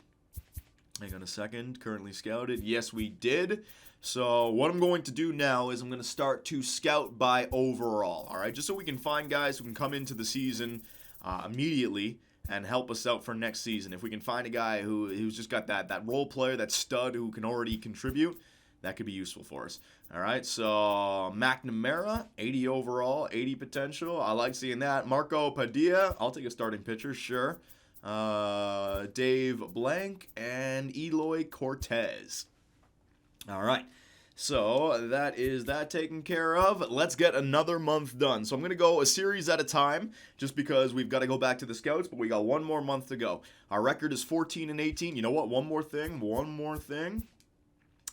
Hang on a second. Currently scouted. Yes, we did. So what I'm going to do now is I'm going to start to scout by overall, all right? Just so we can find guys who can come into the season immediately and help us out for next season. If we can find a guy who's just got that role player, that stud who can already contribute, that could be useful for us. All right, so McNamara, 80 overall, 80 potential. I like seeing that. Marco Padilla, I'll take a starting pitcher, sure. Dave Blank and Eloy Cortez. All right, so that is that taken care of. Let's get another month done. So I'm going to go a series at a time just because we've got to go back to the scouts, but we got one more month to go. Our record is 14 and 18. You know what? One more thing.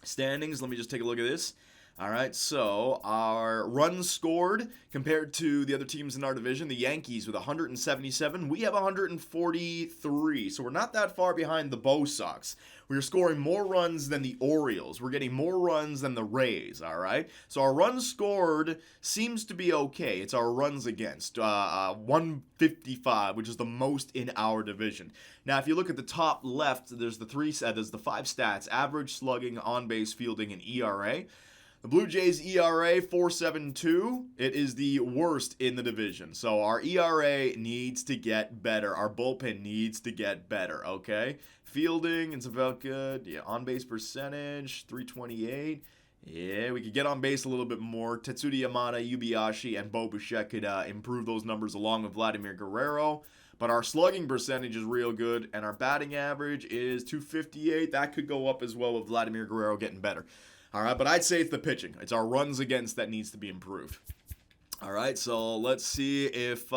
Standings, let me just take a look at this. All right, so our runs scored compared to the other teams in our division, the Yankees with 177, we have 143, so we're not that far behind the Bo Sox. We're scoring more runs than the Orioles. We're getting more runs than the Rays, all right? So our runs scored seems to be okay. It's our runs against, 155, which is the most in our division. Now, if you look at the top left, there's the 5 stats, average, slugging, on-base, fielding, and ERA. The Blue Jays ERA 4.72. It is the worst in the division. So our ERA needs to get better. Our bullpen needs to get better, okay? Fielding, it's about good. Yeah, on-base percentage, 328. Yeah, we could get on base a little bit more. Tetsuya Yamada, Yubiashi, and Bo Bichette could improve those numbers along with Vladimir Guerrero. But our slugging percentage is real good, and our batting average is 258. That could go up as well with Vladimir Guerrero getting better. All right, but I'd say it's the pitching. It's our runs against that needs to be improved. All right, so let's see if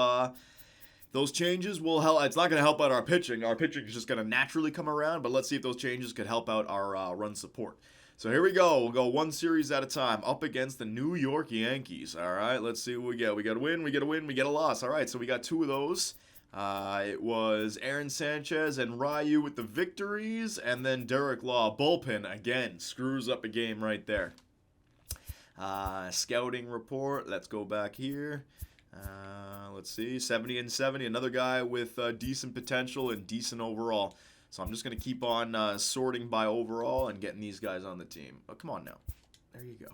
those changes will help. It's not going to help out our pitching. Our pitching is just going to naturally come around, but let's see if those changes could help out our run support. So here we go. We'll go one series at a time up against the New York Yankees. All right, let's see what we get. We got a win, we get a win, we get a loss. All right, so we got 2 of those. It was Aaron Sanchez and Ryu with the victories, and then Derek Law, bullpen, again, screws up a game right there. Scouting report, let's go back here. Let's see, 70 and 70, another guy with decent potential and decent overall. So I'm just going to keep on sorting by overall and getting these guys on the team. Oh, come on now. There you go.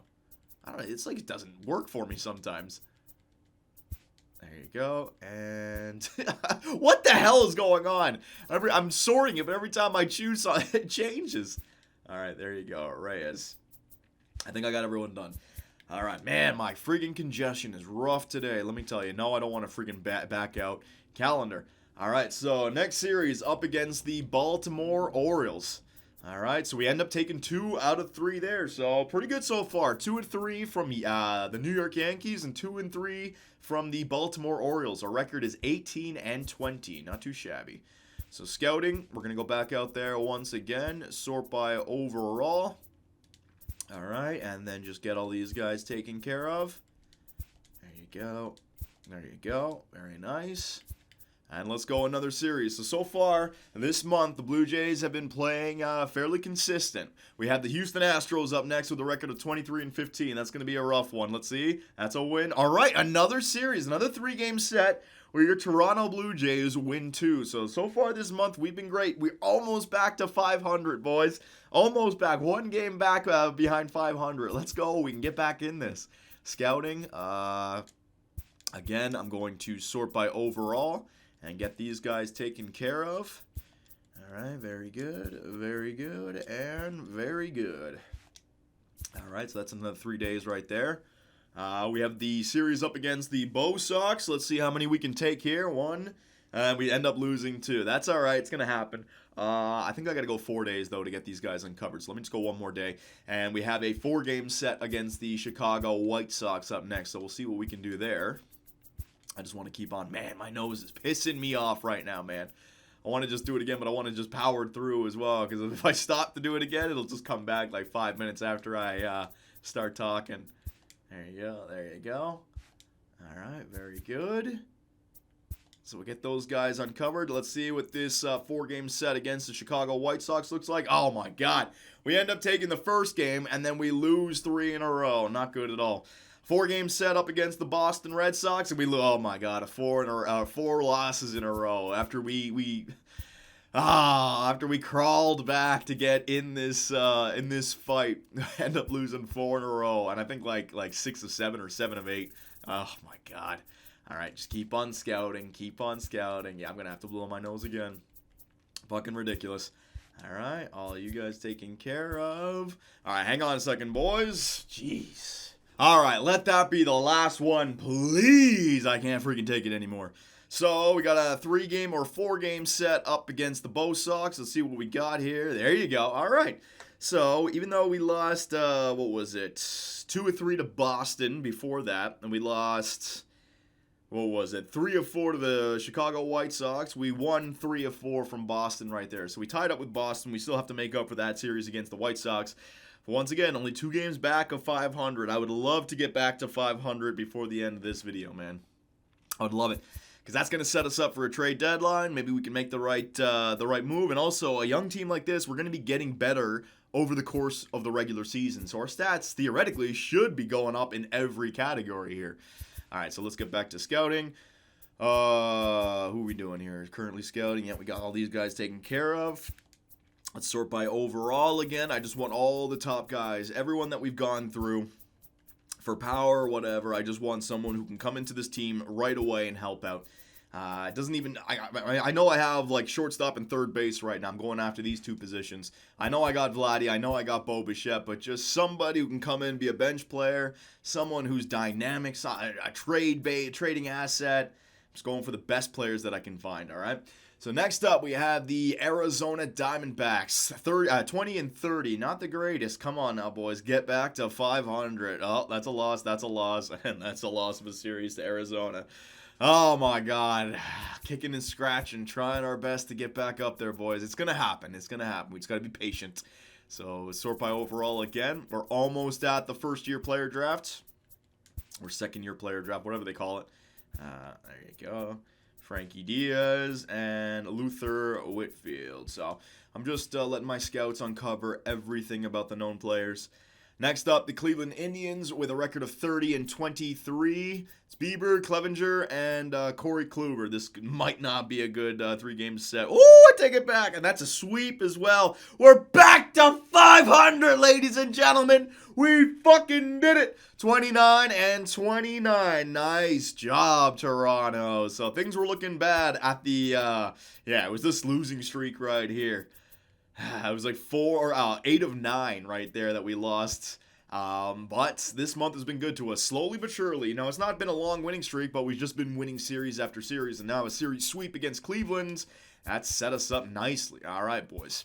I don't know, it's like it doesn't work for me sometimes. There you go, and what the hell is going on? I'm sorting it, but every time I choose, it changes. All right, there you go, Reyes. I think I got everyone done. All right, man, my freaking congestion is rough today. Let me tell you. No, I don't want to freaking back out. Calendar. All right, so next series up against the Baltimore Orioles. All right, so we end up taking 2 out of 3 there, so pretty good so far. 2 and 3 from the New York Yankees and 2 and 3 from the Baltimore Orioles. Our record is 18 and 20, not too shabby. So scouting, we're going to go back out there once again, sort by overall. All right, and then just get all these guys taken care of. There you go. There you go. Very nice. And let's go another series. So far, this month, the Blue Jays have been playing fairly consistent. We have the Houston Astros up next with a record of 23 and 15. That's going to be a rough one. Let's see. That's a win. All right, another series, another 3-game set where your Toronto Blue Jays win 2. So far this month, we've been great. We're almost back to 500, boys. Almost back. 1 game back behind 500. Let's go. We can get back in this. Scouting. Again, I'm going to sort by overall and get these guys taken care of. All right, very good, and very good. All right, so that's another 3 days right there. We have the series up against the Bo Sox. Let's see how many we can take here. 1, And we end up losing too. That's all right. It's going to happen. I think I got to go 4 days, though, to get these guys uncovered. So let me just go one more day. And we have a 4-game set against the Chicago White Sox up next. So we'll see what we can do there. I just want to keep on. Man, my nose is pissing me off right now, man. I want to just do it again, but I want to just power through as well. Because if I stop to do it again, it'll just come back like 5 minutes after I start talking. There you go. There you go. All right. Very good. So we'll get those guys uncovered. Let's see what this 4-game set against the Chicago White Sox looks like. Oh, my God. We end up taking the first game, and then we lose 3 in a row. Not good at all. 4-game set up against the Boston Red Sox, and we lose. Oh, my God. 4 losses in a row after we crawled back to get in this fight. End up losing 4 in a row, and I think like 6 of 7 or 7 of 8. Oh, my God. All right, just keep on scouting. Keep on scouting. Yeah, I'm going to have to blow my nose again. Fucking ridiculous. All right, all you guys taken care of. All right, hang on a second, boys. Jeez. All right, let that be the last one, please. I can't freaking take it anymore. So we got a 3-game or 4-game set up against the Bo Sox. Let's see what we got here. There you go. All right. So even though we lost, 2 or 3 to Boston before that, and we lost... 3 of 4 to the Chicago White Sox. We won 3 of 4 from Boston right there. So we tied up with Boston. We still have to make up for that series against the White Sox. But once again, only 2 games back of 500. I would love to get back to 500 before the end of this video, man. I would love it. Because that's going to set us up for a trade deadline. Maybe we can make the right move. And also, a young team like this, we're going to be getting better over the course of the regular season. So our stats, theoretically, should be going up in every category here. All right, so let's get back to scouting. Who are we doing here? Currently scouting. Yeah, we got all these guys taken care of. Let's sort by overall again. I just want all the top guys, everyone that we've gone through for power, whatever. I just want someone who can come into this team right away and help out. It doesn't even... I know I have like shortstop and third base right now. I'm going after these 2 positions. I know I got Vladdy. I know I got Bo Bichette, but just somebody who can come in, be a bench player, someone who's dynamic, a trading asset. I'm just going for the best players that I can find. All right. So next up, we have the Arizona Diamondbacks. 20 and 30, not the greatest. Come on now, boys, get back to 500. Oh, that's a loss. That's a loss, and that's a loss of a series to Arizona. Oh, my God. Kicking and scratching, trying our best to get back up there, boys. It's going to happen. It's going to happen. We just got to be patient. So, sort by overall again. We're almost at the first-year player draft. Or second-year player draft, whatever they call it. There you go. Frankie Diaz and Luther Whitfield. So, I'm just letting my scouts uncover everything about the known players. Next up, the Cleveland Indians with a record of 30 and 23. It's Bieber, Clevenger, and Corey Kluber. This might not be a good 3-game set. Oh, I take it back, and that's a sweep as well. We're back to 500, ladies and gentlemen. We fucking did it. 29 and 29. Nice job, Toronto. So things were looking bad at the, it was this losing streak right here. It was like 8 of 9 right there that we lost. But this month has been good to us, slowly but surely. You know, it's not been a long winning streak, but we've just been winning series after series. And now a series sweep against Cleveland. That set us up nicely. All right, boys.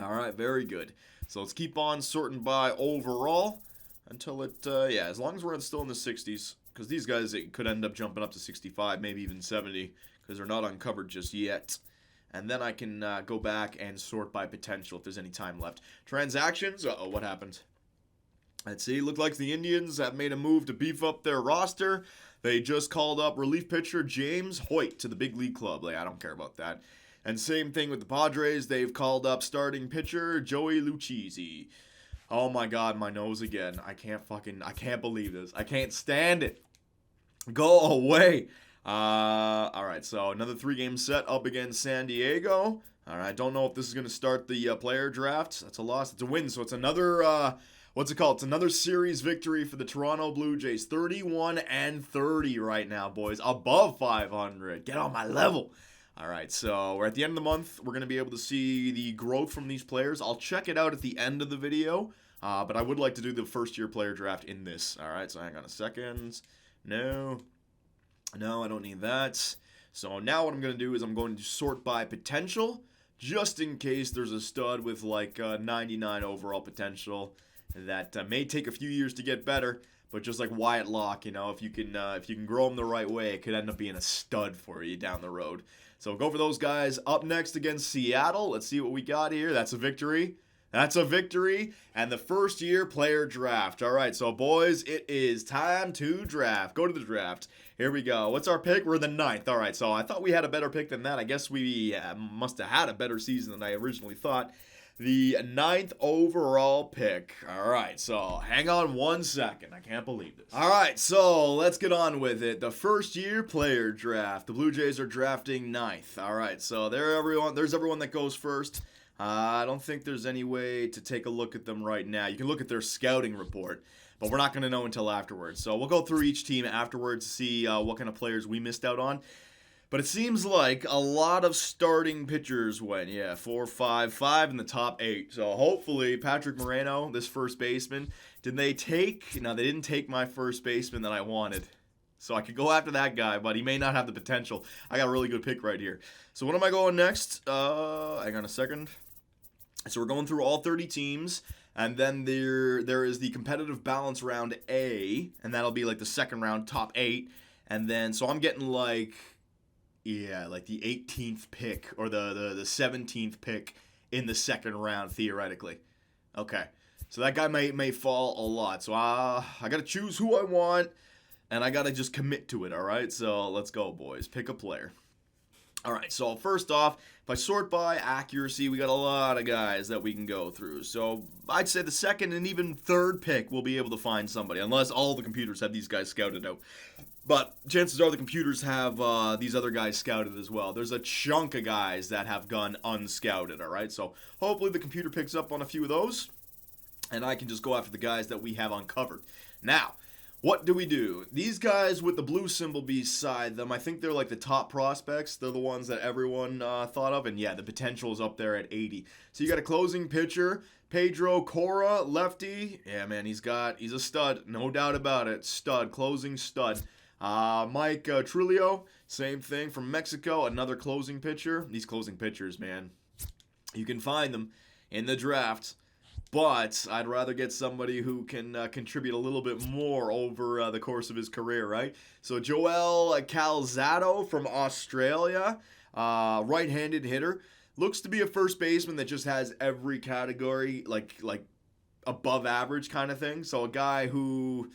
All right, very good. So let's keep on sorting by overall until it, as long as we're still in the 60s. Because these guys, it could end up jumping up to 65, maybe even 70, because they're not uncovered just yet. And then I can go back and sort by potential if there's any time left. Transactions. Uh-oh, what happened? Let's see. Look like the Indians have made a move to beef up their roster. They just called up relief pitcher James Hoyt to the big league club. Like, I don't care about that. And same thing with the Padres. They've called up starting pitcher Joey Lucchesi. Oh my God, my nose again. I can't believe this. I can't stand it. Go away. All right, so another 3-game set up against San Diego. All right, don't know if this is going to start the player draft. That's a loss. It's a win, so it's another, It's another series victory for the Toronto Blue Jays. 31 and 30 right now, boys. Above 500. Get on my level. All right, so we're at the end of the month. We're going to be able to see the growth from these players. I'll check it out at the end of the video, but I would like to do the first-year player draft in this. All right, so hang on a second. No, I don't need that. So now what I'm going to do is I'm going to sort by potential, just in case there's a stud with like 99 overall potential that may take a few years to get better. But just like Wyatt Locke, if you can grow him the right way, it could end up being a stud for you down the road. So go for those guys. Up next against Seattle. Let's see what we got here. That's a victory. That's a victory. And the first year player draft. All right, so boys, it is time to draft. Go to the draft. Here we go. What's our pick? We're the 9th. All right, so I thought we had a better pick than that. I guess we must have had a better season than I originally thought. The 9th overall pick. All right, so hang on 1 second. I can't believe this. All right, so let's get on with it. The first year player draft. The Blue Jays are drafting 9th. All right, so there's everyone that goes first. I don't think there's any way to take a look at them right now. You can look at their scouting report, but we're not going to know until afterwards. So we'll go through each team afterwards to see what kind of players we missed out on. But it seems like a lot of starting pitchers went. Yeah, 4, 5 in the top 8. So hopefully Patrick Moreno, this first baseman, did they take? No, they didn't take my first baseman that I wanted. So I could go after that guy, but he may not have the potential. I got a really good pick right here. So what am I going next? Hang on a second. So we're going through all 30 teams. And then there is the competitive balance round A. And that'll be like the second round, top 8. And then, so I'm getting like the 18th pick or the 17th pick in the second round, theoretically. Okay. So that guy may fall a lot. So I got to choose who I want, and I got to just commit to it, all right? So let's go, boys. Pick a player. All right, so first off, if I sort by accuracy, we got a lot of guys that we can go through. So I'd say the second and even third pick we'll be able to find somebody, unless all the computers have these guys scouted out. But chances are the computers have these other guys scouted as well. There's a chunk of guys that have gone unscouted, all right? So hopefully the computer picks up on a few of those, and I can just go after the guys that we have uncovered. Now, what do? These guys with the blue symbol beside them, I think they're like the top prospects. They're the ones that everyone thought of. And yeah, the potential is up there at 80. So you got a closing pitcher, Pedro Cora, lefty. Yeah, man, he's a stud. No doubt about it. Stud, closing stud. Mike Trujillo, same thing from Mexico. Another closing pitcher. These closing pitchers, man, you can find them in the draft. But I'd rather get somebody who can contribute a little bit more over the course of his career, right? So Joel Calzado from Australia, right-handed hitter. Looks to be a first baseman that just has every category, like above average kind of thing. So a guy who,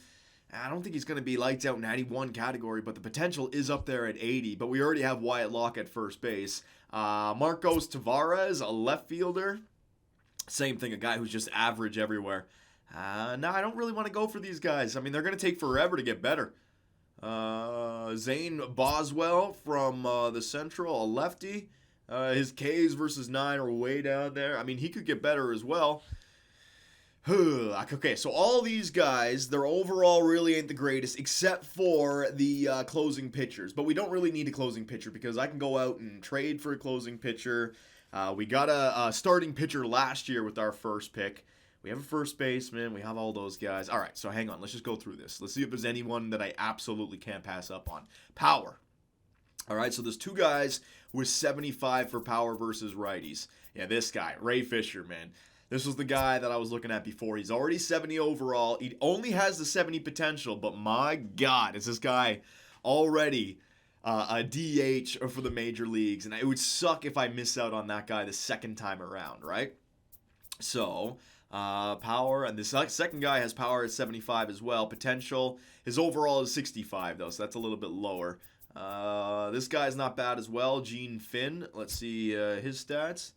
I don't think he's going to be lights out in 91 category, but the potential is up there at 80. But we already have Wyatt Locke at first base. Marcos Tavares, a left fielder. Same thing, a guy who's just average everywhere. No, I don't really want to go for these guys. I mean, they're going to take forever to get better. Zane Boswell from the Central, a lefty. His Ks versus 9 are way down there. I mean, he could get better as well. Okay, so all these guys, their overall really ain't the greatest, except for the closing pitchers. But we don't really need a closing pitcher because I can go out and trade for a closing pitcher. We got a starting pitcher last year with our first pick. We have a first baseman. We have all those guys. All right, so hang on. Let's just go through this. Let's see if there's anyone that I absolutely can't pass up on. Power. All right, so there's two guys with 75 for power versus righties. Yeah, this guy, Ray Fisher, man. This was the guy that I was looking at before. He's already 70 overall. He only has the 70 potential, but my God, is this guy already a DH for the major leagues, and it would suck if I miss out on that guy the second time around, right? So, power, and this second guy has power at 75 as well. Potential, his overall is 65, though, so that's a little bit lower. This guy's not bad as well, Gene Finn. Let's see his stats.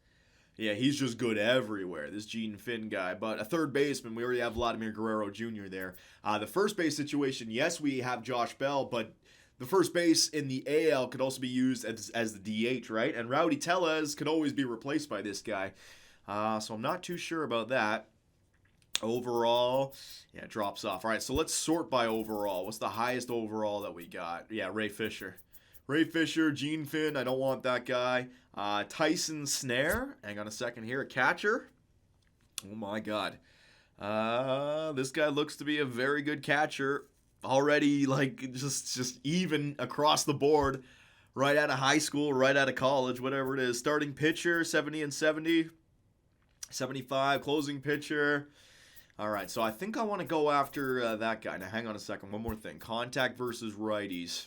Yeah, he's just good everywhere, this Gene Finn guy. But a third baseman, we already have Vladimir Guerrero Jr. there. The first base situation, yes, we have Josh Bell, but the first base in the AL could also be used as the DH, right? And Rowdy Tellez could always be replaced by this guy. So I'm not too sure about that. Overall, yeah, it drops off. All right, so let's sort by overall. What's the highest overall that we got? Yeah, Ray Fisher. Ray Fisher, Gene Finn, I don't want that guy. Tyson Snare, hang on a second here, a catcher. Oh my God. This guy looks to be a very good catcher. Already, like, just even across the board right out of high school, right out of college, whatever it is. Starting pitcher, 70 and 70. 75, closing pitcher. All right, so I think I want to go after that guy. Now, hang on a second. One more thing. Contact versus righties.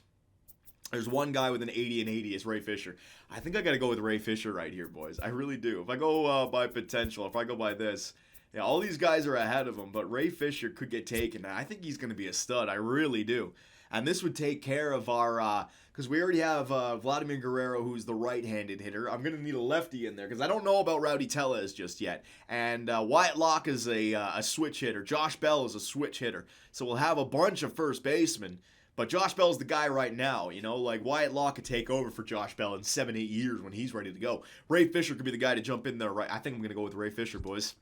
There's one guy with an 80 and 80. It's Ray Fisher. I think I got to go with Ray Fisher right here, boys. I really do. If I go by potential, if I go by this, yeah, all these guys are ahead of him, but Ray Fisher could get taken. I think he's going to be a stud. I really do. And this would take care of our, because we already have Vladimir Guerrero, who's the right-handed hitter. I'm going to need a lefty in there, because I don't know about Rowdy Tellez just yet. And Wyatt Locke is a switch hitter. Josh Bell is a switch hitter. So we'll have a bunch of first basemen. But Josh Bell's the guy right now, you know, like Wyatt Locke could take over for Josh Bell in 7-8 years when he's ready to go. Ray Fisher could be the guy to jump in there, right? I think I'm going to go with Ray Fisher, boys.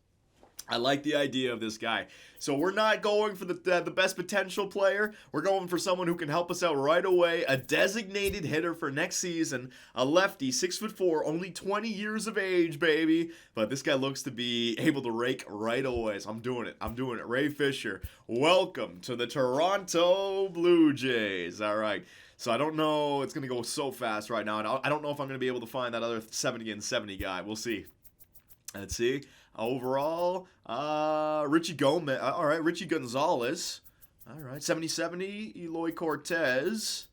I like the idea of this guy. So we're not going for the best potential player. We're going for someone who can help us out right away. A designated hitter for next season. A lefty, 6'4", only 20 years of age, baby. But this guy looks to be able to rake right away. So I'm doing it. I'm doing it. Ray Fisher, welcome to the Toronto Blue Jays. All right. So I don't know. It's going to go so fast right now. And I don't know if I'm going to be able to find that other 70 and 70 guy. We'll see. Let's see. Overall, Richie Gomez. All right, Richie Gonzalez. All right, 70-70, Eloy Cortez.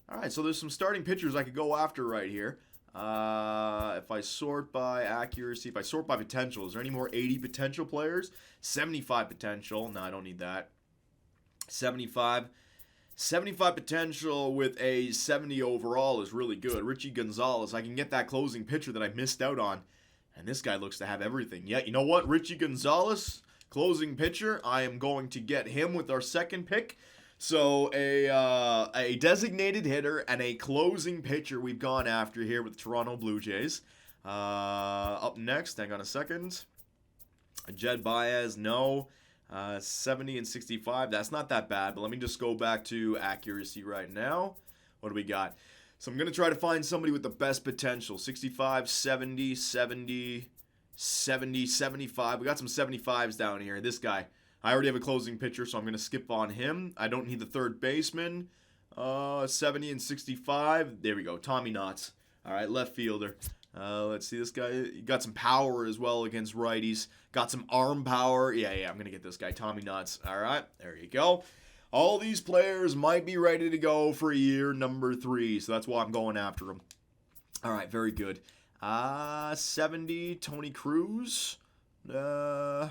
All right, so there's some starting pitchers I could go after right here. If I sort by accuracy, if I sort by potential, is there any more 80 potential players? 75 potential. No, I don't need that. 75 potential with a 70 overall is really good. Richie Gonzalez, I can get that closing pitcher that I missed out on. And this guy looks to have everything. Yeah, you know what? Richie Gonzalez, closing pitcher. I am going to get him with our second pick. So a designated hitter and a closing pitcher we've gone after here with the Toronto Blue Jays. Up next, hang on a second. Jed Baez, no. 70 and 65. That's not that bad. But let me just go back to accuracy right now. What do we got? So I'm going to try to find somebody with the best potential. 65, 70, 70, 70, 75. We got some 75s down here. This guy. I already have a closing pitcher, so I'm going to skip on him. I don't need the third baseman. 70 and 65. There we go. Tommy Knotts. All right, left fielder. Let's see this guy. He got some power as well against righties. Got some arm power. Yeah, I'm going to get this guy. Tommy Knotts. All right, there you go. All these players might be ready to go for year number 3, so that's why I'm going after them. All right, very good. 70, Tony Cruz. I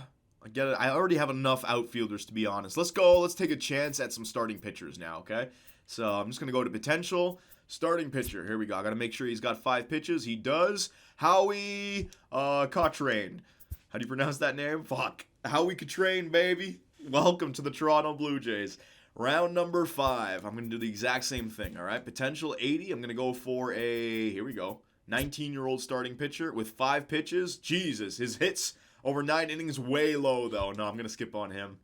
get it. I already have enough outfielders, to be honest. Let's go. Let's take a chance at some starting pitchers now, okay? So I'm just going to go to potential. Starting pitcher. Here we go. I got to make sure he's got 5 pitches. He does. Howie Cochrane. How do you pronounce that name? Fuck. Howie Cochrane, baby. Welcome to the Toronto Blue Jays. Round number 5. I'm going to do the exact same thing, all right? Potential 80. I'm going to go for here we go, 19-year-old starting pitcher with 5 pitches. Jesus, his hits over 9 innings way low, though. No, I'm going to skip on him.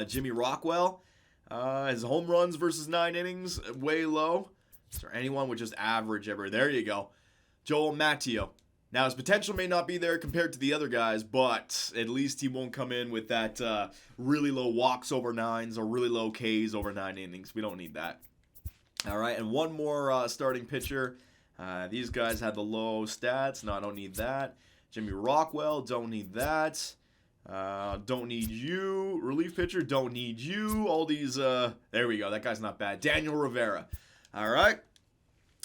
Jimmy Rockwell. His home runs versus 9 innings, way low. Is there anyone with just average ever? There you go. Joel Matteo. Now, his potential may not be there compared to the other guys, but at least he won't come in with that really low walks over 9s or really low Ks over 9 innings. We don't need that. All right, and one more starting pitcher. These guys had the low stats. No, I don't need that. Jimmy Rockwell, don't need that. Don't need you. Relief pitcher, don't need you. All these, there we go. That guy's not bad. Daniel Rivera. All right.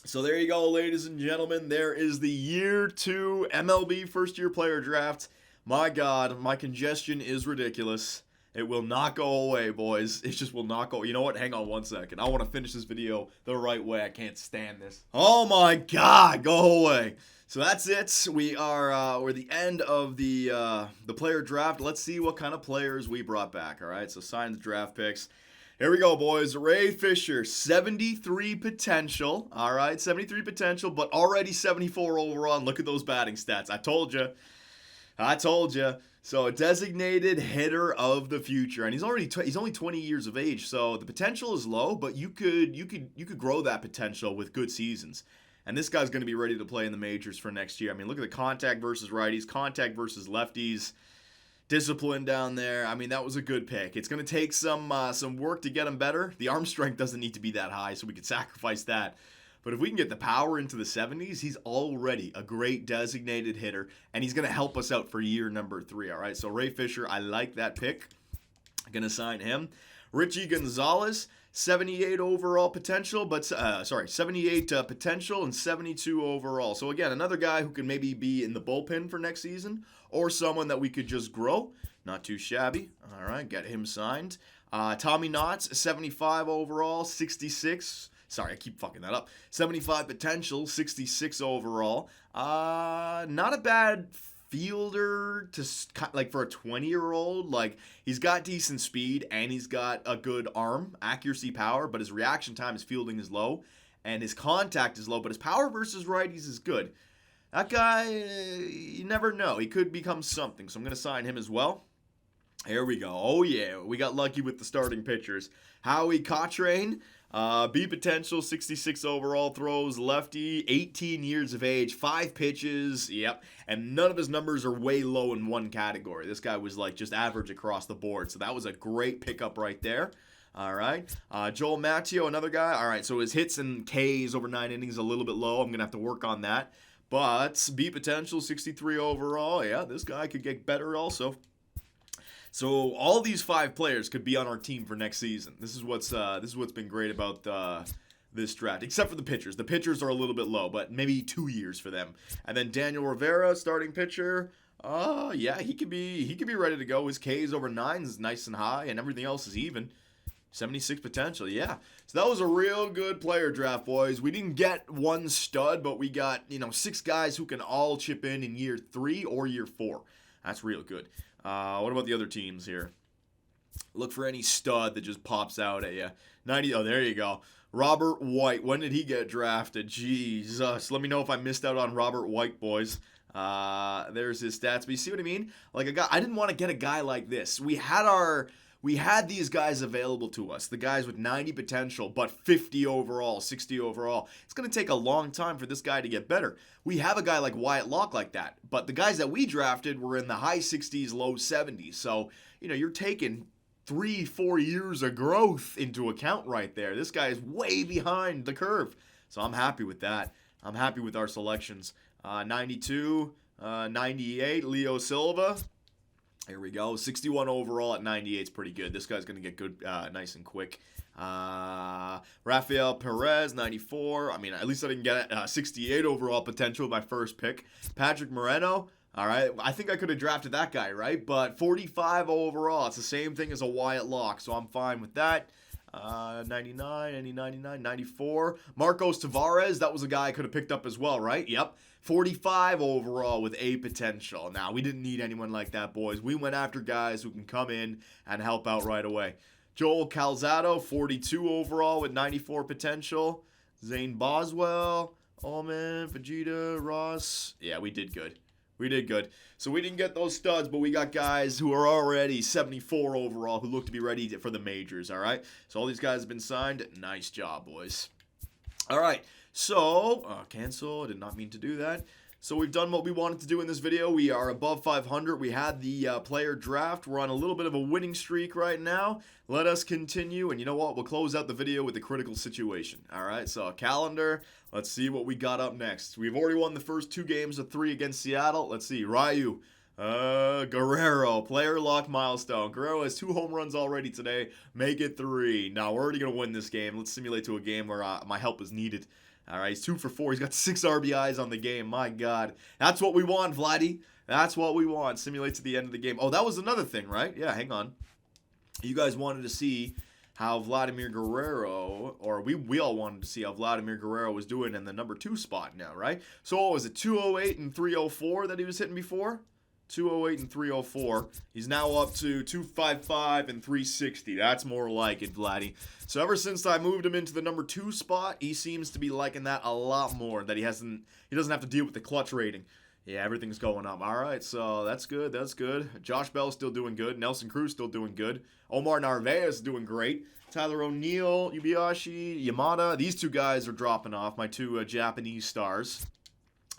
So there you go, ladies and gentlemen. There is the year 2 MLB first-year player draft. My God, my congestion is ridiculous. It will not go away, boys. It just will not go. You know what? Hang on one second. I want to finish this video the right way. I can't stand this. Oh my God, go away. So that's it. We're the end of the player draft. Let's see what kind of players we brought back. All right. So sign the draft picks. Here we go, boys. Ray Fisher, 73 potential. All right, 73 potential, but already 74 overall. And look at those batting stats. I told you. So a designated hitter of the future, and he's only 20 years of age. So the potential is low, but you could grow that potential with good seasons. And this guy's going to be ready to play in the majors for next year. I mean, look at the contact versus righties, contact versus lefties. Discipline down there. I mean, that was a good pick. It's going to take some work to get him better. The arm strength doesn't need to be that high, so we could sacrifice that. But if we can get the power into the 70s, he's already a great designated hitter, and he's going to help us out for year number 3, all right? So Ray Fisher, I like that pick. Going to sign him. Richie Gonzalez, 78 overall potential, but 78 potential and 72 overall. So again, another guy who can maybe be in the bullpen for next season, or someone that we could just grow. Not too shabby. All right, get him signed. Tommy Knotts, 75 overall, 66. Sorry, I keep fucking that up. 75 potential, 66 overall. Not a bad fielder to like for a 20-year-old. Like, he's got decent speed and he's got a good arm, accuracy, power, but his reaction time, his fielding is low and his contact is low, but his power versus righties is good. That guy, you never know. He could become something, so I'm going to sign him as well. Here we go. Oh, yeah. We got lucky with the starting pitchers. Howie Cochrane, B potential, 66 overall, throws lefty, 18 years of age, 5 pitches, yep. And none of his numbers are way low in one category. This guy was like just average across the board. So that was a great pickup right there. All right. Joel Matteo, another guy. All right. So his hits and Ks over 9 innings a little bit low. I'm going to have to work on that. But B potential, 63 overall. Yeah, this guy could get better also. So all these 5 players could be on our team for next season. This is what's been great about this draft, except for the pitchers. The pitchers are a little bit low, but maybe 2 years for them. And then Daniel Rivera, starting pitcher. Yeah, he could be ready to go. His K's over 9 is nice and high, and everything else is even. 76 potential, yeah. So that was a real good player draft, boys. We didn't get one stud, but we got 6 guys who can all chip in year 3 or year 4. That's real good. What about the other teams here? Look for any stud that just pops out at you. 90. Oh, there you go. Robert White. When did he get drafted? Jesus. Let me know if I missed out on Robert White, boys. There's his stats. But you see what I mean? Like a guy. I didn't want to get a guy like this. We had these guys available to us. The guys with 90 potential, but 50 overall, 60 overall. It's going to take a long time for this guy to get better. We have a guy like Wyatt Locke like that. But the guys that we drafted were in the high 60s, low 70s. So, you're taking 3-4 years of growth into account right there. This guy is way behind the curve. So I'm happy with that. I'm happy with our selections. 92, 98, Leo Silva. Here we go. 61 overall at 98 is pretty good. This guy's going to get good nice and quick. Rafael Perez, 94. I mean, at least I didn't get 68 overall potential with my first pick. Patrick Moreno. All right. I think I could have drafted that guy, right? But 45 overall. It's the same thing as a Wyatt Locke, so I'm fine with that. 99, 99, 94. Marcos Tavares, that was a guy I could have picked up as well, right? Yep. 45 overall with A potential. Now, we didn't need anyone like that, boys. We went after guys who can come in and help out right away. Joel Calzado, 42 overall with 94 potential. Zane Boswell, Ullman, Vegeta, Ross. Yeah, we did good. We did good. So we didn't get those studs, but we got guys who are already 74 overall who look to be ready for the majors, all right? So all these guys have been signed. Nice job, boys. All right. So, cancel. I did not mean to do that. So we've done what we wanted to do in this video. We are above 500. We had the player draft. We're on a little bit of a winning streak right now. Let us continue. And you know what? We'll close out the video with a critical situation. All right, so calendar. Let's see what we got up next. We've already won the first 2 games of 3 against Seattle. Let's see. Ryu. Guerrero. Player lock milestone. Guerrero has 2 home runs already today. Make it 3. Now, we're already going to win this game. Let's simulate to a game where my help is needed. All right, he's 2 for 4. He's got 6 RBIs on the game. My God. That's what we want, Vladdy. That's what we want. Simulate to the end of the game. Oh, that was another thing, right? Yeah, hang on. You guys wanted to see how Vladimir Guerrero, or we all wanted to see how Vladimir Guerrero was doing in the number 2 spot now, right? So what was it, 208 and 304 that he was hitting before? 208 and 304. He's now up to 255 and 360. That's more like it, Vladdy. So ever since I moved him into the number 2 spot, he seems to be liking that a lot more. That he doesn't have to deal with the clutch rating. Yeah, everything's going up. All right, so that's good. That's good. Josh Bell's still doing good. Nelson Cruz still doing good. Omar Narvaez doing great. Tyler O'Neill, Yubiashi, Yamada. These 2 guys are dropping off. My 2 Japanese stars.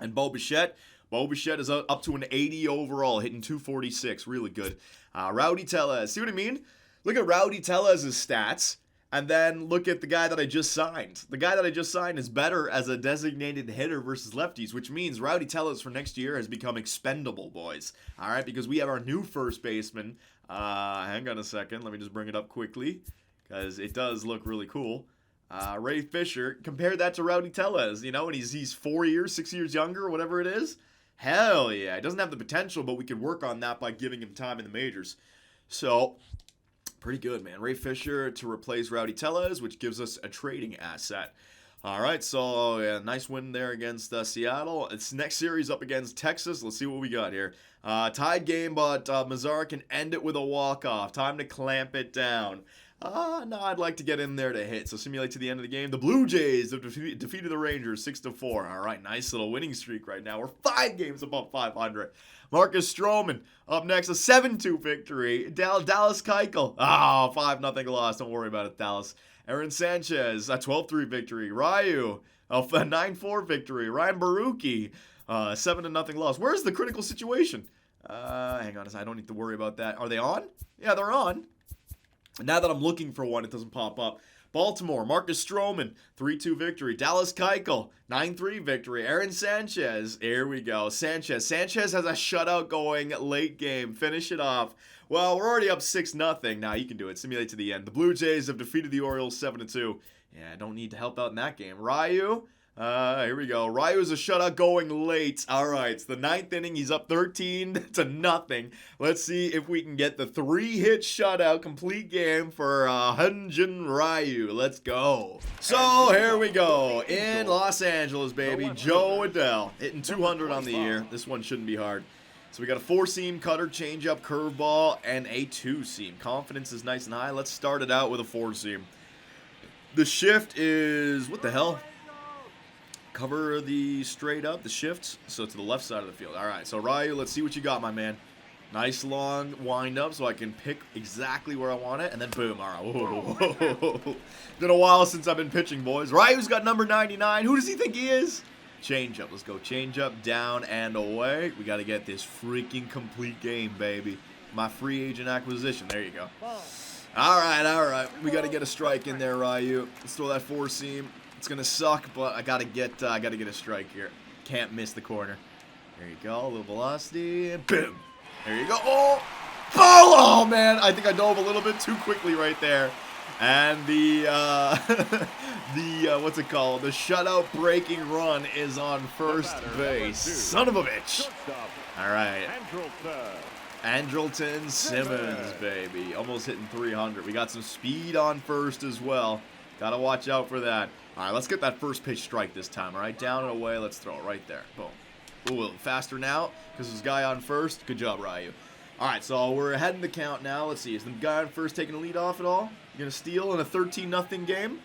And Bo Bichette. Bo Bichette is up to an 80 overall, hitting 246. Really good. Rowdy Tellez. See what I mean? Look at Rowdy Tellez's stats. And then look at the guy that I just signed. The guy that I just signed is better as a designated hitter versus lefties, which means Rowdy Tellez for next year has become expendable, boys. All right, because we have our new first baseman. Hang on a second. Let me just bring it up quickly because it does look really cool. Ray Fisher. Compare that to Rowdy Tellez, you know, and he's 4 years, 6 years younger, whatever it is. Hell yeah. He doesn't have the potential, but we could work on that by giving him time in the majors. So, pretty good, man. Ray Fisher to replace Rowdy Tellez, which gives us a trading asset. All right, so yeah, nice win there against Seattle. It's next series up against Texas. Let's see what we got here. Tied game, but Mazara can end it with a walk-off. Time to clamp it down. No, I'd like to get in there to hit. So simulate to the end of the game. The Blue Jays have defeated the Rangers 6-4. All right, nice little winning streak right now. We're 5 games above 500. Marcus Stroman up next, a 7-2 victory. Dallas Keuchel. 5-0 loss. Don't worry about it, Dallas. Aaron Sanchez, a 12-3 victory. Ryu, a 9-4 victory. Ryan Baruki, 7-0 loss. Where's the critical situation? Hang on a second. I don't need to worry about that. Are they on? Yeah, they're on. Now that I'm looking for one, it doesn't pop up. Baltimore, Marcus Stroman, 3-2 victory. Dallas Keuchel, 9-3 victory. Aaron Sanchez, here we go. Sanchez has a shutout going late game. Finish it off. Well, we're already up 6-0. Now you can do it. Simulate to the end. The Blue Jays have defeated the Orioles 7-2. Yeah, I don't need to help out in that game. Ryu, here we go. Ryu's a shutout going late. All right, it's the 9th inning. He's up 13-0. Let's see if we can get the 3-hit shutout complete game for Hyunjin Ryu. Let's go. So here we go in Los Angeles, baby. Joe Adell hitting 200 on the year. This one shouldn't be hard. So we got a 4-seam, cutter, changeup, curveball, and a 2-seam. Confidence is nice and high. Let's start it out with a 4-seam. The shift is, what the hell? Cover the straight up, the shift, so to the left side of the field. All right, so Ryu, let's see what you got, my man. Nice long wind up so I can pick exactly where I want it, and then boom. All right, whoa. Been a while since I've been pitching, boys. Ryu's got number 99. Who does he think he is? Change up. Let's go. Change up, down, and away. We got to get this freaking complete game, baby. My free agent acquisition. There you go. All right. We got to get a strike in there, Ryu. Let's throw that 4-seam. It's gonna suck, but I gotta get a strike here. Can't miss the corner. There you go. A little velocity, and boom. There you go. Oh, man. I think I dove a little bit too quickly right there. And the what's it called? The shutout breaking run is on first base. Son of a bitch. All right. Andrelton Simmons, baby. Almost hitting 300. We got some speed on first as well. Gotta watch out for that. All right, let's get that first pitch strike this time. All right, down and away. Let's throw it right there. Boom. Ooh, a little faster now because there's a guy on first. Good job, Ryu. All right, so we're ahead in the count now. Let's see. Is the guy on first taking a lead off at all? You going to steal in a 13-0 game?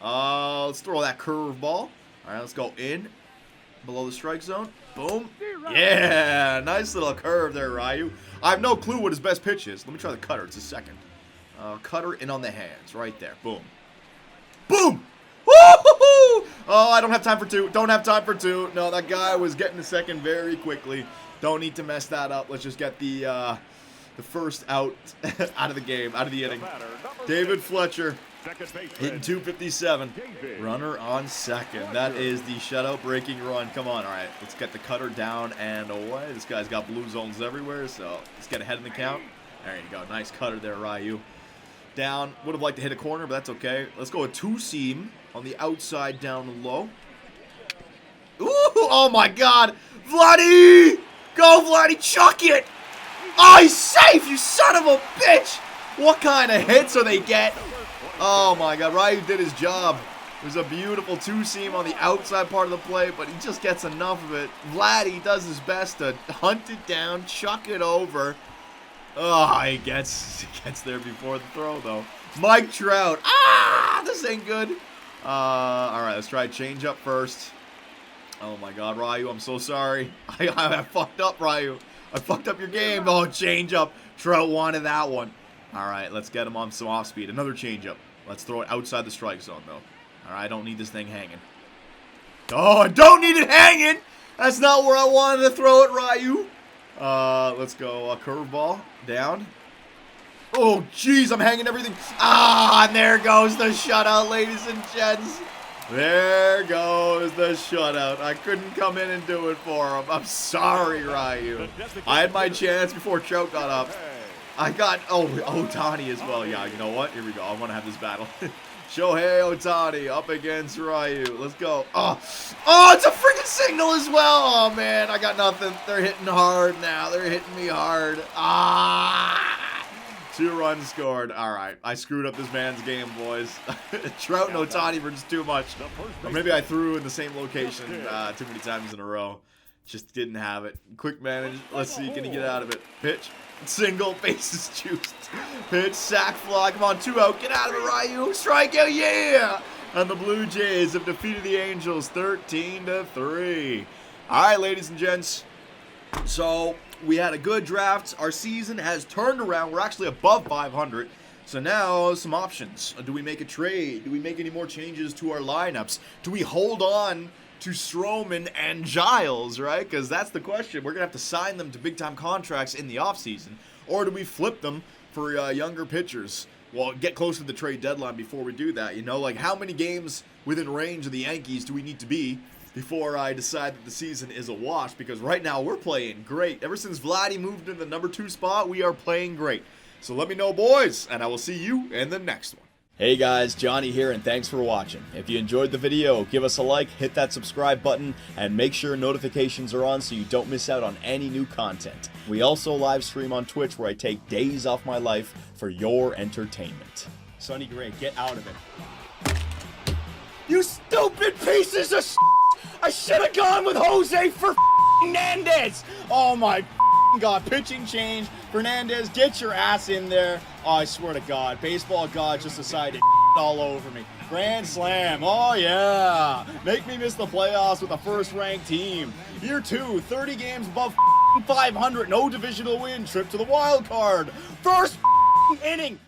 Let's throw that curve ball. All right, let's go in below the strike zone. Boom. Yeah, nice little curve there, Ryu. I have no clue what his best pitch is. Let me try the cutter. It's a second. Cutter in on the hands right there. Boom. Boom. Woo-hoo-hoo! Oh, I don't have time for two. Don't have time for two. No, that guy was getting to second very quickly. Don't need to mess that up. Let's just get the first out out of the game, out of the inning. David Fletcher hitting 257. Runner on second. That is the shutout breaking run. Come on. All right, let's get the cutter down and away. This guy's got blue zones everywhere, so let's get ahead in the count. There you go. Nice cutter there, Ryu. Down. Would have liked to hit a corner, but that's okay. Let's go a 2-seam on the outside down low. Ooh, oh my God. Vladdy! Go, Vladdy, chuck it! Oh, he's safe, you son of a bitch! What kind of hits are they get? Oh my God, Ryu did his job. It was a beautiful 2-seam on the outside part of the plate, but he just gets enough of it. Vladdy does his best to hunt it down, chuck it over. Oh, he gets there before the throw, though. Mike Trout. This ain't good. All right, let's try change up first. Oh, my God, Ryu, I'm so sorry. I fucked up, Ryu. I fucked up your game. Oh, change up. Trout wanted that one. All right, let's get him on some off speed. Another change up. Let's throw it outside the strike zone, though. All right, I don't need this thing hanging. Oh, I don't need it hanging. That's not where I wanted to throw it, Ryu. Let's go curveball down. Oh, jeez, I'm hanging everything. Ah, and there goes the shutout, ladies and gents. There goes the shutout. I couldn't come in and do it for him. I'm sorry, Ryu. I had my chance before Trout got up. I got, Ohtani as well. Yeah, you know what? Here we go. I want to have this battle. Shohei Ohtani up against Ryu. Let's go. Oh, it's a freaking signal as well. Oh, man, I got nothing. They're hitting hard now. They're hitting me hard. 2 runs scored. All right, I screwed up this man's game, boys. Trout and Ohtani were just too much. Or maybe I threw in the same location too many times in a row. Just didn't have it. Quick manage. Let's see, can he get out of it? Pitch. Single, bases juiced. Pitch, sack fly. Come on, 2 out. Get out of it, Ryu. Strikeout, yeah! And the Blue Jays have defeated the Angels 13-3. All right, ladies and gents. So we had a good draft. Our season has turned around. We're actually above 500. So now some options. Do we make a trade? Do we make any more changes to our lineups? Do we hold on to Stroman and Giles, right? Because that's the question. We're going to have to sign them to big-time contracts in the offseason. Or do we flip them for younger pitchers? Well, get close to the trade deadline before we do that. You know, like how many games within range of the Yankees do we need to be before I decide that the season is a wash? Because right now we're playing great. Ever since Vladdy moved in the number 2 spot, we are playing great. So let me know, boys, and I will see you in the next one. Hey guys, Johnny here, and thanks for watching. If you enjoyed the video, give us a like, hit that subscribe button, and make sure notifications are on so you don't miss out on any new content. We also live stream on Twitch where I take days off my life for your entertainment. Sonny Gray, get out of it. You stupid pieces of shit! I should have gone with Jose for Fernandez! Oh my God, pitching change. Fernandez, get your ass in there. Oh, I swear to God, baseball God just decided all over me. Grand slam, oh yeah. Make me miss the playoffs with a first-ranked team. Year 2, 30 games above 500, no divisional win, trip to the wild card. First inning.